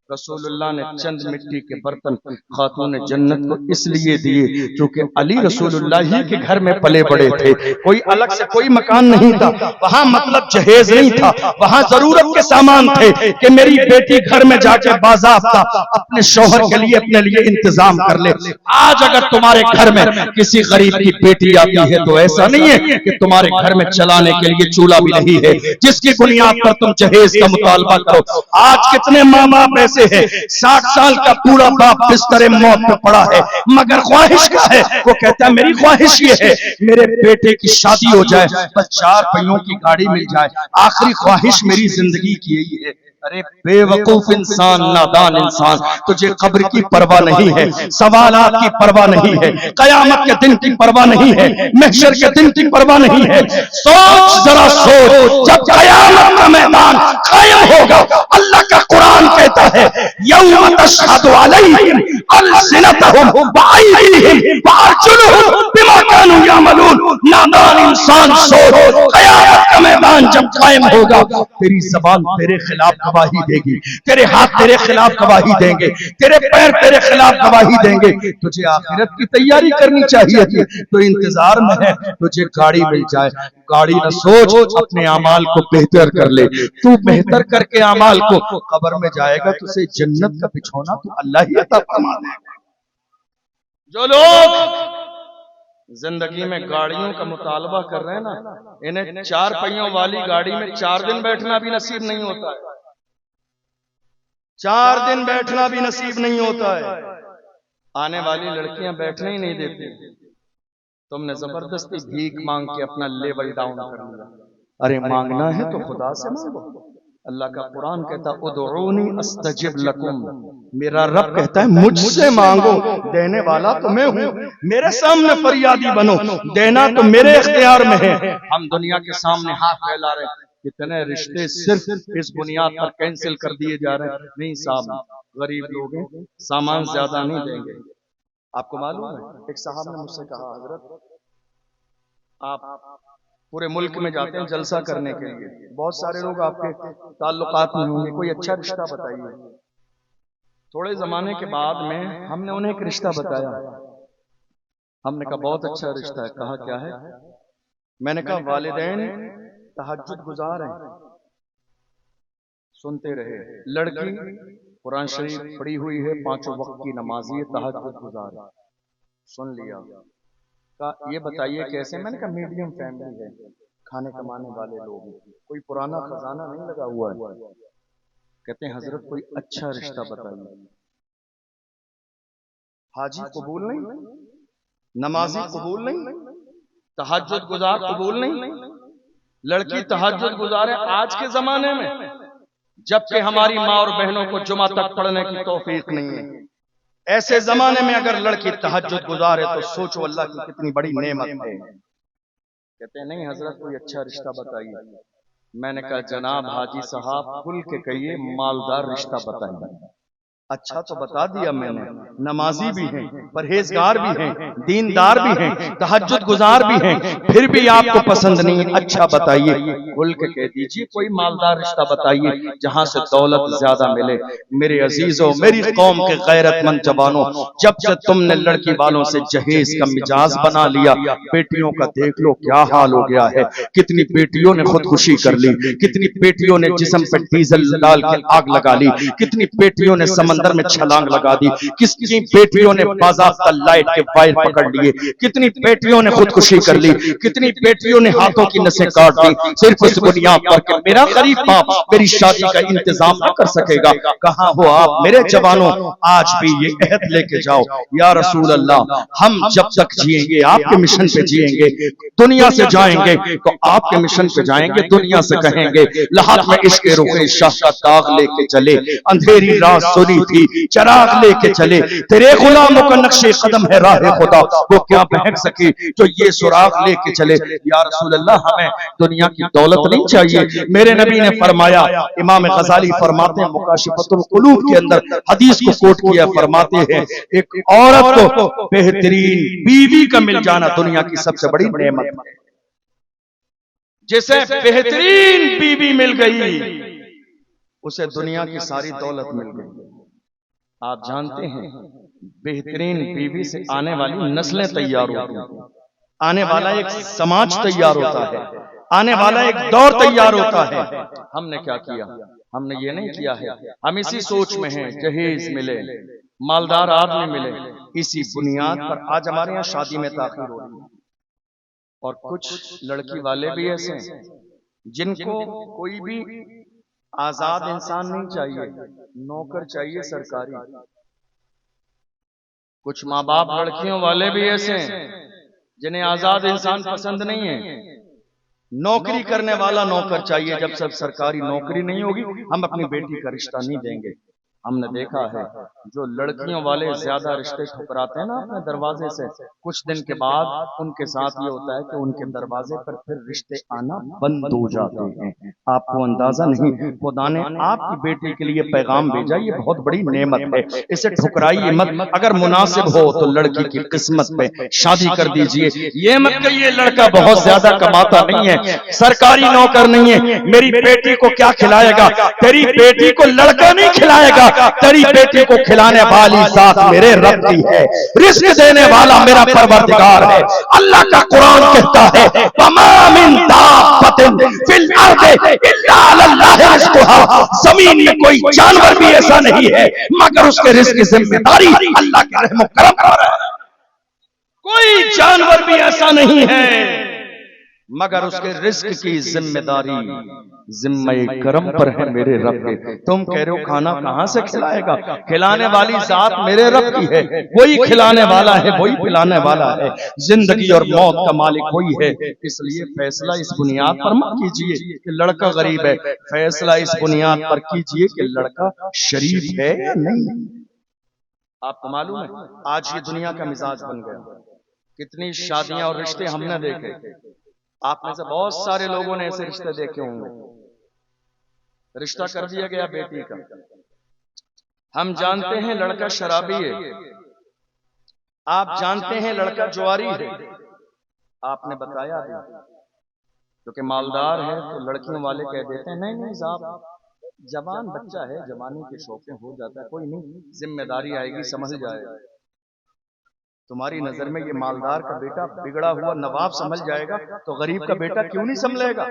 رسول اللہ نے چند مٹی کے برتن خاتون جنت کو اس لیے دیے کیونکہ علی رسول اللہ ہی کے گھر میں پلے بڑے تھے، کوئی الگ سے کوئی مکان نہیں تھا، وہاں مطلب جہیز نہیں تھا، وہاں ضرورت کے سامان تھے کہ میری بیٹی گھر میں جا کے باضابطہ اپنے شوہر کے لیے اپنے لیے انتظام کر لے۔ آج اگر تمہارے گھر میں کسی غریب کی بیٹی آتی ہے تو ایسا نہیں ہے کہ تمہارے گھر میں چلانے کے لیے چولہا بھی نہیں ہے جس کی بنیاد پر تم جہیز کا مطالبہ کرو۔ آج کتنے ماں باپ ایسے ہے 60 سال کا پورا باپ بستر موت پہ پڑا ہے مگر خواہش کا ہے، وہ کہتا ہے میری خواہش یہ ہے میرے بیٹے کی شادی ہو جائے، بس 4 پہیوں کی گاڑی مل جائے، آخری خواہش میری زندگی کی یہی ہے۔ ارے بے وقوف انسان، نادان انسان، تجھے قبر کی پرواہ نہیں ہے، سوالات کی پرواہ نہیں ہے، قیامت کے دن کی پرواہ نہیں ہے، محشر کے دن کی پرواہ نہیں ہے۔ سوچ ذرا سوچ، جب قیامت کا میدان قائم ہوگا اللہ کا قرآن کہتا ہے یوم تشہد علیہم السنتہم وایدیہم وارجلہم بما کانوا یعملون۔ نادان انسان سوچ، قیامت کا میدان جب قائم ہوگا تیری زبان تیرے خلاف گواہی دے گی، تیرے ہاتھ تیرے خلاف گواہی دیں گے، تیرے پیر تیرے خلاف گواہی دیں گے۔ تجھے آخرت کی تیاری کرنی چاہیے تھی، تو انتظار میں ہے تجھے گاڑی مل جائے، گاڑی نہ سوچ، اپنے اعمال کو بہتر کر لے۔ تو بہتر کر کے اعمال کو قبر میں جائے گا، تجھے جنت کا بچھونا تو اللہ ہی عطا فرما دے گا۔ جو لوگ زندگی میں گاڑیوں کا مطالبہ کر رہے ہیں نا، انہیں 4 پہیوں والی گاڑی میں 4 دن بیٹھنا بھی نصیب نہیں ہوتا ہے، 4 دن بیٹھنا بھی نصیب نہیں ہوتا ہے۔ آنے والی لڑکیاں بیٹھنے ہی نہیں دیتی، تم نے زبردستی بھیک مانگ کے اپنا لیول ڈاؤن کر لیا۔ ارے مانگنا ہے تو خدا سے مانگو۔ اللہ کا قرآن کہتا ادعونی استجب لکم، میرا رب کہتا ہے مجھ سے مانگو، دینے والا تو میں ہوں، میرے سامنے فریادی بنو، دینا تو میرے اختیار میں ہے۔ ہم دنیا کے سامنے ہاتھ پھیلا رہے ہیں، کتنے رشتے صرف اس بنیاد پر کینسل کر دیے جا رہے ہیں۔ نہیں صاحب، غریب لوگ ہیں، سامان زیادہ نہیں دیں گے۔ آپ کو معلوم ہے ایک صاحب نے مجھ سے کہا حضرت آپ پورے ملک میں جاتے ہیں جلسہ کرنے کے لیے، بہت سارے لوگ آپ کے تعلقات میں ہوں گے، کوئی اچھا رشتہ بتائیے۔ تھوڑے زمانے کے بعد میں ہم نے انہیں ایک رشتہ بتایا، ہم نے کہا بہت اچھا رشتہ ہے، کہا کیا ہے؟ میں نے کہا والدین تہجد گزار ہیں، سنتے رہے، لڑکی قرآن شریف پڑھی ہوئی ہے، 5 وقت کی نمازی ہے، تہجد گزار ہے، سن لیا۔ کہا یہ بتائیے کیسے؟ میں نے کہا میڈیم فیملی ہے، کھانے کمانے والے لوگ ہیں، کوئی پرانا خزانہ نہیں لگا ہوا ہے۔ کہتے ہیں حضرت کوئی اچھا رشتہ بتائیے۔ حاجی قبول نہیں، نمازی قبول نہیں، تہجد گزار قبول نہیں، لڑکی تہجد گزار ہے آج کے زمانے میں، جبکہ ہماری ماں اور بہنوں کو جمعہ تک پڑھنے کی توفیق نہیں ہے۔ ایسے زمانے میں اگر لڑکی تہجد گزار ہے تو سوچو اللہ کی کتنی بڑی نعمت ہے۔ کہتے ہیں نہیں حضرت کوئی اچھا رشتہ بتائیے۔ میں نے کہا جناب حاجی صاحب کھل کے کہیے، مالدار رشتہ بتائیے۔ اچھا تو بتا دیا میں نے، نمازی بھی ہیں، پرہیزگار بھی ہیں، دیندار بھی ہیں، تہجد گزار بھی ہیں، پھر بھی آپ کو پسند نہیں، اچھا بتائیے۔ کھل کے کہہ دیجیے کوئی مالدار رشتہ بتائیے جہاں سے دولت زیادہ ملے۔ میرے عزیزوں، میری قوم کے غیرت مند جوانوں، جب سے تم نے لڑکی والوں سے جہیز کا مجاز بنا لیا، بیٹیوں کا دیکھ لو کیا حال ہو گیا ہے۔ کتنی بیٹیوں نے خودکشی کر لی، کتنی بیٹیوں نے جسم پہ ڈیزل ڈال کے آگ لگا لی، کتنی بیٹیوں نے سمندر میں چھلانگ لگا دی، کتنی بیٹیوں نے باضابطہ لائٹ کے وائر پکڑ لیے، کتنی بیٹیوں نے خودکشی کر لی، کتنی بیٹیوں نے ہاتھوں کی نسیں کاٹ دی، صرف اس بنیاد پر کہ میرا غریب باپ میری شادی کا انتظام نہ کر سکے گا۔ کہاں ہو آپ میرے جوانوں؟ آج بھی یہ عہد لے کے جاؤ، یا رسول اللہ ہم جب تک جیئیں گے آپ کے مشن پہ جیئیں گے، دنیا سے جائیں گے تو آپ کے مشن پہ جائیں گے، دنیا سے کہیں گے لحاظ میں عشق رخ شاہ کا داغ لے کے چلے، اندھیری رات سنی تھی چراغ لے کے چلے، تیرے غلاموں کا نقش قدم ہے راہ خدا، وہ کیا بہک سکی جو یہ سراغ لے کے چلے۔ یا رسول اللہ ہمیں دنیا کی دولت نہیں چاہیے۔ میرے نبی نے فرمایا، امام غزالی فرماتے ہیں مکاشفۃ القلوب کے اندر حدیث کو کوٹ کیا، فرماتے ہیں ایک عورت کو بہترین بیوی کا مل جانا دنیا کی سب سے بڑی نعمت ہے۔ جسے بہترین بیوی مل گئی اسے دنیا کی ساری دولت مل گئی۔ آپ جانتے ہیں بہترین بیوی سے آنے والی نسلیں تیار ہوتی ہیں، آنے والا ایک سماج تیار ہوتا ہے، آنے والا ایک دور تیار ہوتا ہے۔ ہم نے کیا کیا؟ ہم نے یہ نہیں کیا ہے، ہم اسی سوچ میں ہیں جہیز ملے، مالدار آدمی ملے، اسی بنیاد پر آج ہمارے یہاں شادی میں تاخیر ہو رہی ہے۔ اور کچھ لڑکی والے بھی ایسے ہیں جن کو کوئی بھی آزاد انسان نہیں چاہیے، نوکر چاہیے سرکاری۔ کچھ ماں باپ لڑکیوں والے بھی ایسے ہیں جنہیں آزاد انسان پسند نہیں ہے، نوکری کرنے والا نوکر چاہیے۔ جب سب سرکاری نوکری نہیں ہوگی ہم اپنی بیٹی کا رشتہ نہیں دیں گے۔ ہم نے دیکھا ہے جو لڑکیوں والے زیادہ رشتے ٹھکراتے ہیں نا اپنے دروازے سے، کچھ دن کے بعد ان کے ساتھ یہ ہوتا ہے کہ ان کے دروازے پر پھر رشتے آنا بند ہو جاتے ہیں۔ آپ کو اندازہ نہیں، خدا نے آپ کی بیٹی کے لیے پیغام بھیجا، یہ بہت بڑی نعمت ہے، اسے ٹھکرائیے مت۔ اگر مناسب ہو تو لڑکی کی قسمت پہ شادی کر دیجئے۔ یہ مت کہ یہ لڑکا بہت زیادہ کماتا نہیں ہے، سرکاری نوکر نہیں ہے، میری بیٹی کو کیا کھلائے گا؟ تیری بیٹی کو لڑکا نہیں کھلائے گا، تیری بیٹی کو کھلانے والی ذات میرے رب کی ہے، رزق دینے والا میرا پروردگار ہے۔ اللہ کا قرآن کہتا ہے وَمَا مِن دَابَّةٍ فِي الْأَرْضِ إِلَّا عَلَى اللَّهِ رِزْقُهَا، زمین میں کوئی جانور بھی ایسا نہیں ہے مگر اس کے رزق کی ذمہ داری اللہ کے رحم و کرم پر ہے۔ کوئی جانور بھی ایسا نہیں ہے مگر اس کے رزق کی ذمہ داری ذمہ کرم پر ہے میرے رب کے۔ تم کہہ رہے ہو کھانا کہاں سے کھلائے گا؟ کھلانے والی ذات میرے رب کی ہے، وہی کھلانے والا ہے، وہی پلانے والا ہے، زندگی اور موت کا مالک وہی ہے۔ اس لیے فیصلہ اس بنیاد پر مت کیجئے کہ لڑکا غریب ہے، فیصلہ اس بنیاد پر کیجئے کہ لڑکا شریف ہے یا نہیں۔ آپ کو معلوم ہے آج یہ دنیا کا مزاج بن گیا، کتنی شادیاں اور رشتے ہم نے دیکھے، آپ میں سے بہت سارے لوگوں نے ایسے رشتے دیکھے ہوں گے۔ رشتہ کر دیا گیا بیٹی کا، ہم جانتے ہیں لڑکا شرابی ہے، آپ جانتے ہیں لڑکا جواری ہے، آپ نے بتایا بھی کیونکہ مالدار ہے تو لڑکیوں والے کہہ دیتے ہیں نہیں صاحب جوان بچہ ہے، جوانی کے شوق میں ہو جاتا ہے، کوئی نہیں ذمہ داری آئے گی سمجھ جائے گا۔ تمہاری نظر میں یہ مالدار کا بیٹا بگڑا ہوا نواب سمجھ جائے گا تو غریب کا بیٹا کیوں نہیں سمجھے گا؟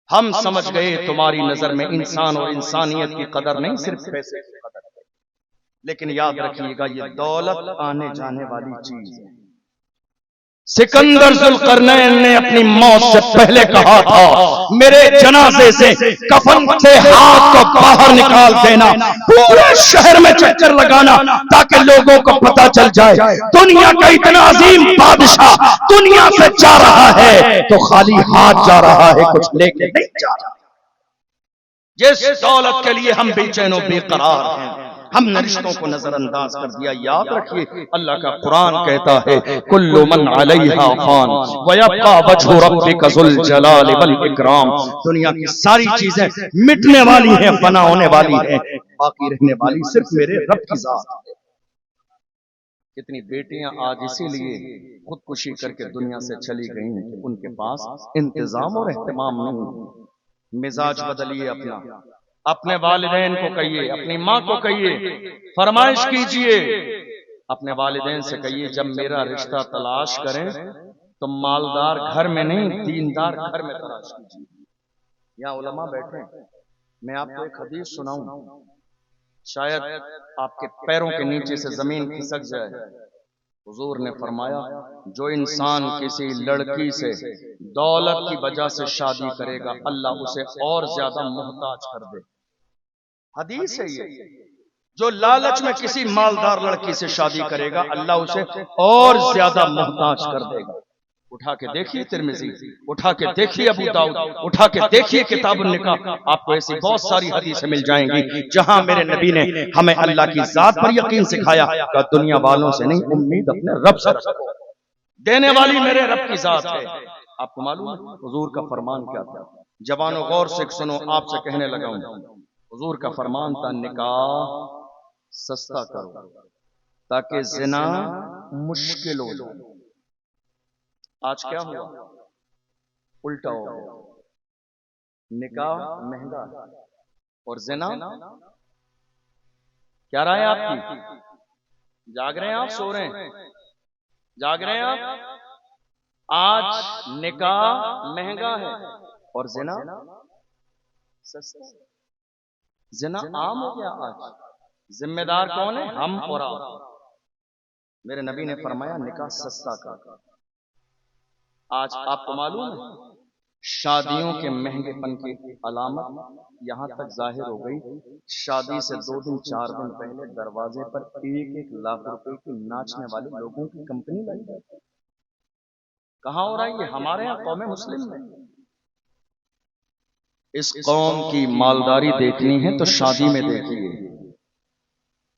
ہم سمجھ گئے تمہاری نظر میں انسان اور انسانیت کی قدر نہیں صرف پیسے کی قدر ہے، لیکن یاد رکھیے گا یہ دولت آنے جانے والی چیز ہے۔ سکندر ذوالقرنین نے اپنی موت سے پہلے کہا تھا میرے جنازے سے کفن سے ہاتھ کو باہر نکال دینا، پورے شہر میں چکر لگانا تاکہ لوگوں کو پتہ چل جائے دنیا کا اتنا عظیم بادشاہ دنیا سے جا رہا ہے تو خالی ہاتھ جا رہا ہے، کچھ لے کے نہیں جا رہا۔ جس دولت کے لیے ہم بے چین و بے قرار ہیں ہم نے رشتوں کو نظر انداز کر دیا۔ یاد رکھیے اللہ کا قرآن کہتا ہے کل من علیہا فان ویبقى وجہ ربک ذو الجلال والاکرام، دنیا کی ساری چیزیں مٹنے والی ہیں، فنا ہونے والی ہیں، باقی رہنے والی صرف میرے رب کی ذات ہے۔ کتنی بیٹیاں آج اسی لیے خودکشی کر کے دنیا سے چلی گئی ہیں کہ ان کے پاس انتظام اور اہتمام نہیں۔ مزاج بدلیے اپنا، اپنے والدین کو کہیے، اپنی ماں کو کہیے، فرمائش کیجئے اپنے والدین سے کہیے جب میرا رشتہ تلاش کریں تو مالدار گھر میں نہیں دیندار گھر میں تلاش کیجئے۔ یہاں علماء بیٹھے ہیں، میں آپ کو ایک حدیث سناؤں، شاید آپ کے پیروں کے نیچے سے زمین کھسک جائے۔ حضور نے فرمایا جو انسان کسی لڑکی سے دولت کی وجہ سے شادی کرے گا اللہ اسے اور زیادہ محتاج کر دے۔ حدیث ہے یہ، جو لالچ میں کسی مالدار لڑکی سے شادی کرے گا اللہ اسے اور زیادہ محتاج کر دے گا۔ اٹھا کے دیکھیے ترمذی، اٹھا کے دیکھیے ابو داؤد، اٹھا کے دیکھیے کتاب النکاح، آپ کو ایسی بہت ساری حدیثیں مل جائیں گی جہاں میرے نبی نے ہمیں اللہ کی ذات پر یقین سکھایا کہ دنیا والوں سے نہیں امید اپنے رب سے رکھو، دینے والی میرے رب کی ذات ہے۔ آپ کو معلوم ہے حضور کا فرمان کیا تھا؟ جوانوں غور سے سنو، آپ سے کہنے لگا ہوں، حضور کا فرمان تھا نکاح سستا کرو تاکہ زنا مشکل ہو جائے۔ آج کیا ہوا؟ الٹا ہو گیا، نکاح مہنگا اور زنا کیا رائے آپ کی؟ جاگ رہے ہیں آپ؟ سو رہے ہیں؟ جاگ رہے ہیں آپ؟ آج نکاح مہنگا ہے اور زنا سستا، زنا عام ہو گیا آج۔ ذمہ دار کون ہے؟ ہم اور آپ۔ میرے نبی نے فرمایا نکاح سستا کر۔ آج آپ کو معلوم ہے شادیوں کے مہنگے پن کی علامت یہاں تک ظاہر ہو گئی، شادی سے 2 دن 4 دن پہلے دروازے پر 1-1 لاکھ روپے کی ناچنے والے لوگوں کی کمپنی لائی جاتی ہے۔ کہاں ہو رہا ہے یہ؟ ہمارے یہاں قوم مسلم میں۔ اس قوم کی مالداری دیکھنی ہے تو شادی میں دیکھیے،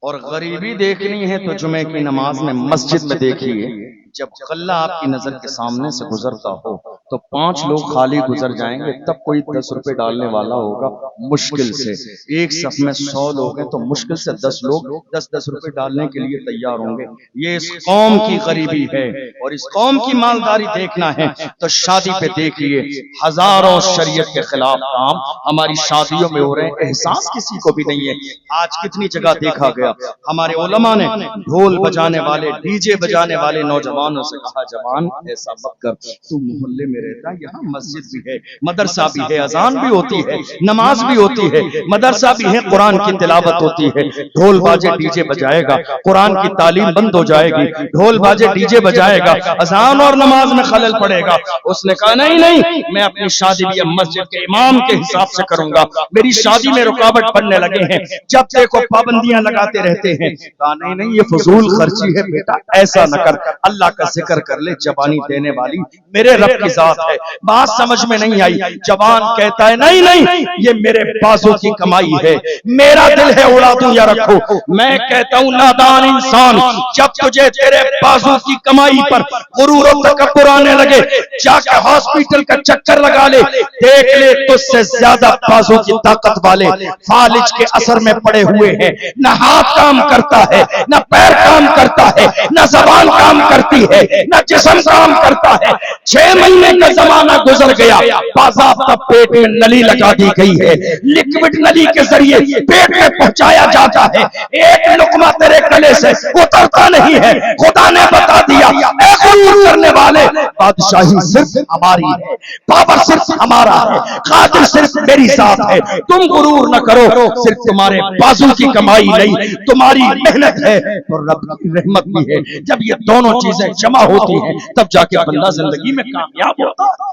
اور غریبی دیکھنی ہے تو جمعے کی نماز میں مسجد میں دیکھیے۔ جب غلہ آپ کی نظر کے سامنے سے گزرتا ہو تو 5 لوگ خالی گزر جائیں گے، تب کوئی 10 روپے ڈالنے والا ہوگا مشکل سے۔ ایک صف میں 100 لوگ ہیں تو مشکل سے 10 لوگ 10-10 روپے ڈالنے کے لیے تیار ہوں گے۔ یہ اس قوم کی غریبی ہے، اور اس قوم کی مالداری دیکھنا ہے تو شادی پہ دیکھیے۔ ہزاروں شریعت کے خلاف کام ہماری شادیوں میں ہو رہے ہیں، احساس کسی کو بھی نہیں ہے۔ آج کتنی جگہ دیکھا گیا، ہمارے علماء نے ڈھول بجانے والے، ڈی جے بجانے والے نوجوانوں سے کہا جوان ایسا مت کر، تو محلے میں رہتا ہے، یہاں مسجد بھی ہے، مدرسہ بھی ہے، اذان بھی ہوتی ہے، نماز بھی ہوتی ہے، مدرسہ بھی ہے، قرآن کی تلاوت ہوتی ہے۔ ڈھول باجے ڈی جے بجائے گا، قرآن کی تعلیم بند ہو جائے گی۔ ڈھول باجے ڈی جے بجائے گا، اذان اور نماز میں خلل پڑے گا۔ اس نے کہا نہیں، میں اپنی شادی بھی مسجد کے امام کے حساب سے کروں گا، میری شادی میں رکاوٹ پڑنے لگے ہیں، جب دیکھو پابندیاں لگاتے رہتے ہیں۔ کہا نہیں، یہ فضول خرچی ہے بیٹا، ایسا نہ کر، اللہ کا ذکر کر لے، جوانی دینے والی میرے رب کی ذات ہے۔ بات سمجھ میں نہیں آئی؟ جوان کہتا ہے نہیں، یہ میرے بازو کی کمائی ہے، میرا دل ہے اڑا دوں یا رکھو۔ میں کہتا ہوں نادان انسان، جب تجھے تیرے بازو کی کمائی پر غرور و تکبر آنے لگے، جا کے ہاسپٹل کا چکر لگا لے، دیکھ لے تجھ سے زیادہ بازو کی طاقت والے فالج کے اثر میں پڑے ہوئے ہیں۔ نہ ہاتھ کام کرتا ہے، نہ پیر کام کرتا ہے، نہ زبان کام کرتی ہے، نہ جسم کام کرتا ہے۔ 6 مہینے کا زمانہ گزر گیا، باضابطہ پیٹ میں نلی لگا دی گئی ہے، لکوڈ نلی کے ذریعے پیٹ میں پہنچایا جاتا ہے، ایک لقمہ تیرے گلے سے اترتا نہیں ہے۔ خدا نے بتا دیا، اے غرور کرنے والے، بادشاہی صرف ہماری ہے، پاور صرف ہمارا ہے، قادر صرف میری ذات ہے، تم غرور نہ کرو، صرف تمہارے بازو کی کمائی نہیں، تمہاری محنت ہے اور رب کی رحمت بھی ہے۔ جب یہ دونوں چیزیں جمع ہوتی ہیں تب جا کے بندہ زندگی میں کامیاب ہوتا ہے۔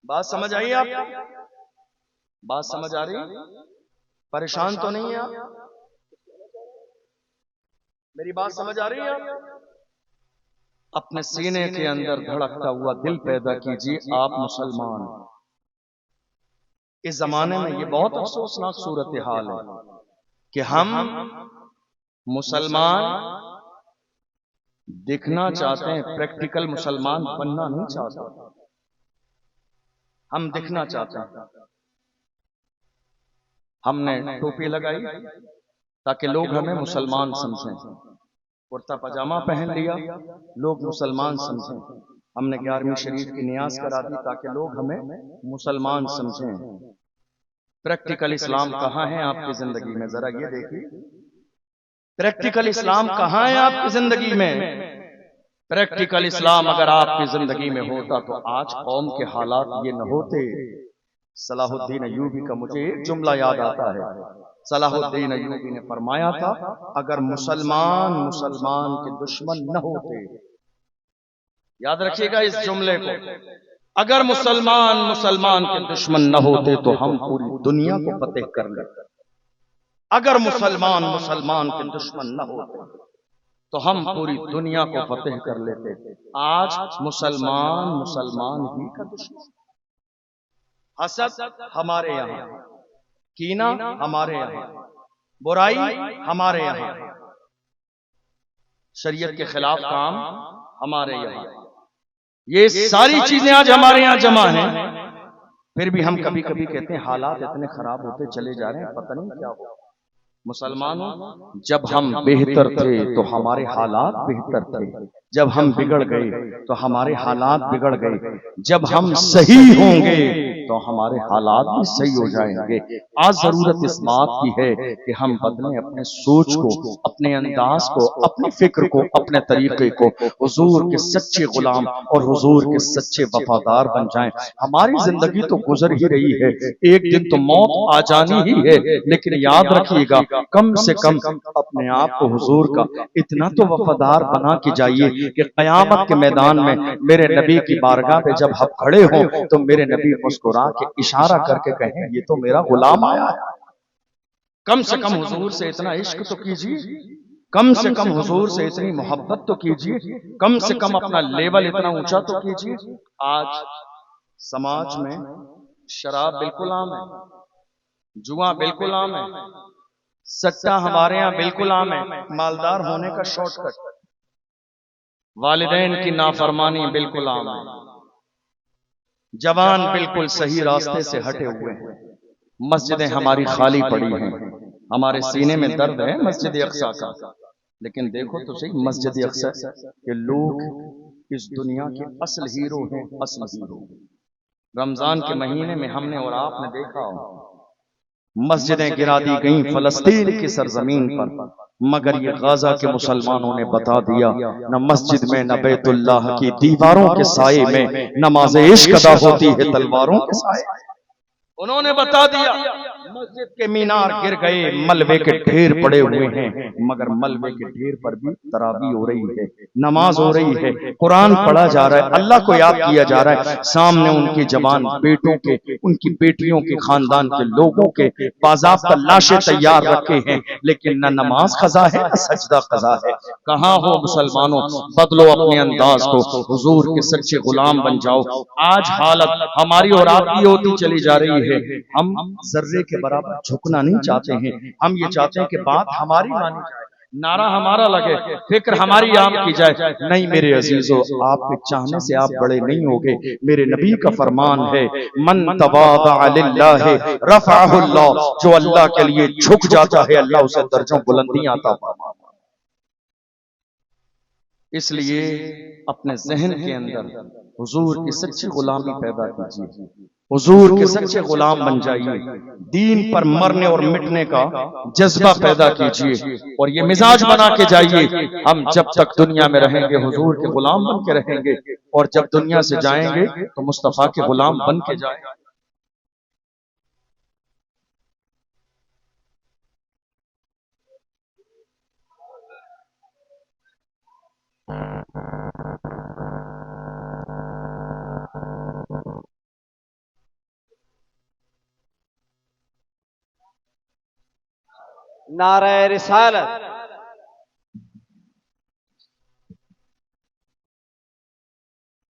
بات سمجھ آئی آپ؟ بات سمجھ آ رہی؟ پریشان تو نہیں ہے آپ؟ میری بات سمجھ آ رہی ہے آپ؟ اپنے سینے کے اندر دھڑکتا ہوا دل پیدا کیجیے، آپ مسلمان۔ اس زمانے میں یہ بہت افسوسناک صورتحال ہے کہ ہم مسلمان دکھنا چاہتے ہیں، پریکٹیکل مسلمان بننا نہیں چاہتے۔ ہم دکھنا چاہتے ہیں، ہم نے ٹوپی لگائی تاکہ لوگ ہمیں مسلمان سمجھیں، کرتا پاجامہ پہن لیا لوگ مسلمان سمجھیں، ہم نے 11ویں شریف کی نیاز کرا دی تاکہ لوگ ہمیں مسلمان سمجھیں۔ پریکٹیکل اسلام کہاں ہے آپ کی زندگی میں؟ ذرا یہ دیکھیے، پریکٹیکل اسلام کہاں ہے آپ کی زندگی میں؟ پریکٹیکل اسلام اگر آپ کی زندگی میں ہوتا تو آج قوم کے حالات یہ نہ ہوتے۔ صلاح الدین ایوبی کا مجھے ایک جملہ یاد آتا ہے۔ صلاح الدین ایوبی نے فرمایا تھا، اگر مسلمان کے دشمن نہ ہوتے، یاد رکھیے گا اس جملے کو، اگر مسلمان کے دشمن نہ ہوتے تو ہم پوری دنیا کو فتح کر لیتے۔ اگر مسلمان کے دشمن نہ ہوتے تو ہم پوری دنیا کو فتح کر لیتے۔ آج مسلمان ہی کا دشمن۔ حسد ہمارے یہاں، کینہ ہمارے یہاں، برائی ہمارے یہاں، شریعت کے خلاف کام ہمارے یہاں، یہ ساری چیزیں آج ہمارے یہاں جمع ہیں۔ پھر بھی ہم کبھی کبھی کہتے ہیں حالات اتنے خراب ہوتے چلے جا رہے ہیں، پتہ نہیں کیا ہو۔ مسلمانوں، جب ہم بہتر تھے تو ہمارے حالات بہتر تھے، جب ہم بگڑ گئے تو ہمارے حالات بگڑ گئے، جب ہم صحیح ہوں گے تو ہمارے حالات بھی صحیح ہو جائیں گے۔ آج ضرورت اس بات کی ہے کہ ہم بدلیں اپنے سوچ کو، اپنے انداز کو، اپنی فکر کو، اپنے طریقے کو، حضور کے سچے غلام اور حضور کے سچے وفادار بن جائیں۔ ہماری زندگی تو گزر ہی رہی ہے، ایک دن تو موت آ جانی ہی ہے، لیکن یاد رکھیے گا کم سے کم اپنے آپ کو حضور کا اتنا تو وفادار بنا کے جائیے کہ قیامت کے میدان میں میرے نبی کی بارگاہ پہ جب ہم کھڑے ہوں تو میرے نبی مسکرا کے اشارہ کر کے کہیں یہ تو میرا غلام آیا ہے۔ کم سے کم حضور سے اتنا عشق تو کیجیے، کم سے کم حضور سے اتنی محبت تو کیجیے، کم سے کم اپنا لیول اتنا اونچا تو کیجیے۔ آج سماج میں شراب بالکل عام ہے، جوا بالکل عام ہے، سٹا ہمارے یہاں بالکل عام ہے، مالدار ہونے کا شارٹ کٹ، والدین کی نافرمانی بالکل عام ہے، جوان بالکل صحیح راستے سے ہٹے ہوئے ہیں، مسجدیں ہماری خالی پڑی ہیں، ہمارے سینے میں درد ہے مسجد اقصی کا، لیکن دیکھو تو صحیح مسجد اقصی کہ لوگ اس دنیا کے اصل ہیرو ہیں، اصل ہیرو۔ رمضان کے مہینے میں ہم نے اور آپ نے دیکھا مسجدیں گرا دی گئیں فلسطین کی سرزمین پر، مگر یہ غزہ کے مسلمانوں نے بتا دیا نہ مسجد میں نہ بیت اللہ کی دیواروں کے سائے میں نماز عشق ادا ہوتی ہے تلواروں کے سائے۔ انہوں نے بتا دیا مسجد کے مینار گر گئے، ملبے کے ڈھیر پڑے ہوئے ہیں، مگر ملبے کے ڈھیر پر بھی تراویح ہو رہی ہے، نماز ہو رہی ہے، قرآن پڑھا جا رہا ہے، اللہ کو یاد کیا جا رہا ہے، سامنے ان کے جوان بیٹوں کے، ان کی بیٹیوں کے، خاندان کے لوگوں کے باضابطہ لاشیں تیار رکھے ہیں، لیکن نہ نماز قضا ہے نہ سجدہ قضا ہے۔ کہاں ہو مسلمانوں، بدلو اپنے انداز کو، حضور کے سچے غلام بن جاؤ۔ آج حالت ہماری اور آپ کی ہوتی چلی جا رہی ہے، ہم ذرے کے برابر جھکنا نہیں چاہتے ہیں، ہم یہ چاہتے ہیں کہ بات ہماری مانی جائے، نعرہ ہمارا لگے، فکر ہماری عام کی جائے۔ نہیں میرے عزیزو، آپ کے چاہنے سے آپ بڑے نہیں ہوگے، میرے نبی کا فرمان ہے من تواضع للہ رفعہ اللہ، جو اللہ کے لیے جھک جاتا ہے اللہ اسے درجوں بلندیاں عطا فرماتا ہے۔ اس لیے اپنے ذہن کے اندر حضور کی سچی غلامی پیدا کیجیے، حضور کے سچے غلام بن جائیے، دین پر مرنے اور مٹنے کا جذبہ پیدا کیجیے، اور یہ مزاج بنا کے جائیے ہم جب تک دنیا میں رہیں گے حضور کے غلام بن کے رہیں گے، اور جب دنیا سے جائیں گے تو مصطفیٰ کے غلام بن کے جائیں گے۔ نعرہ رسالت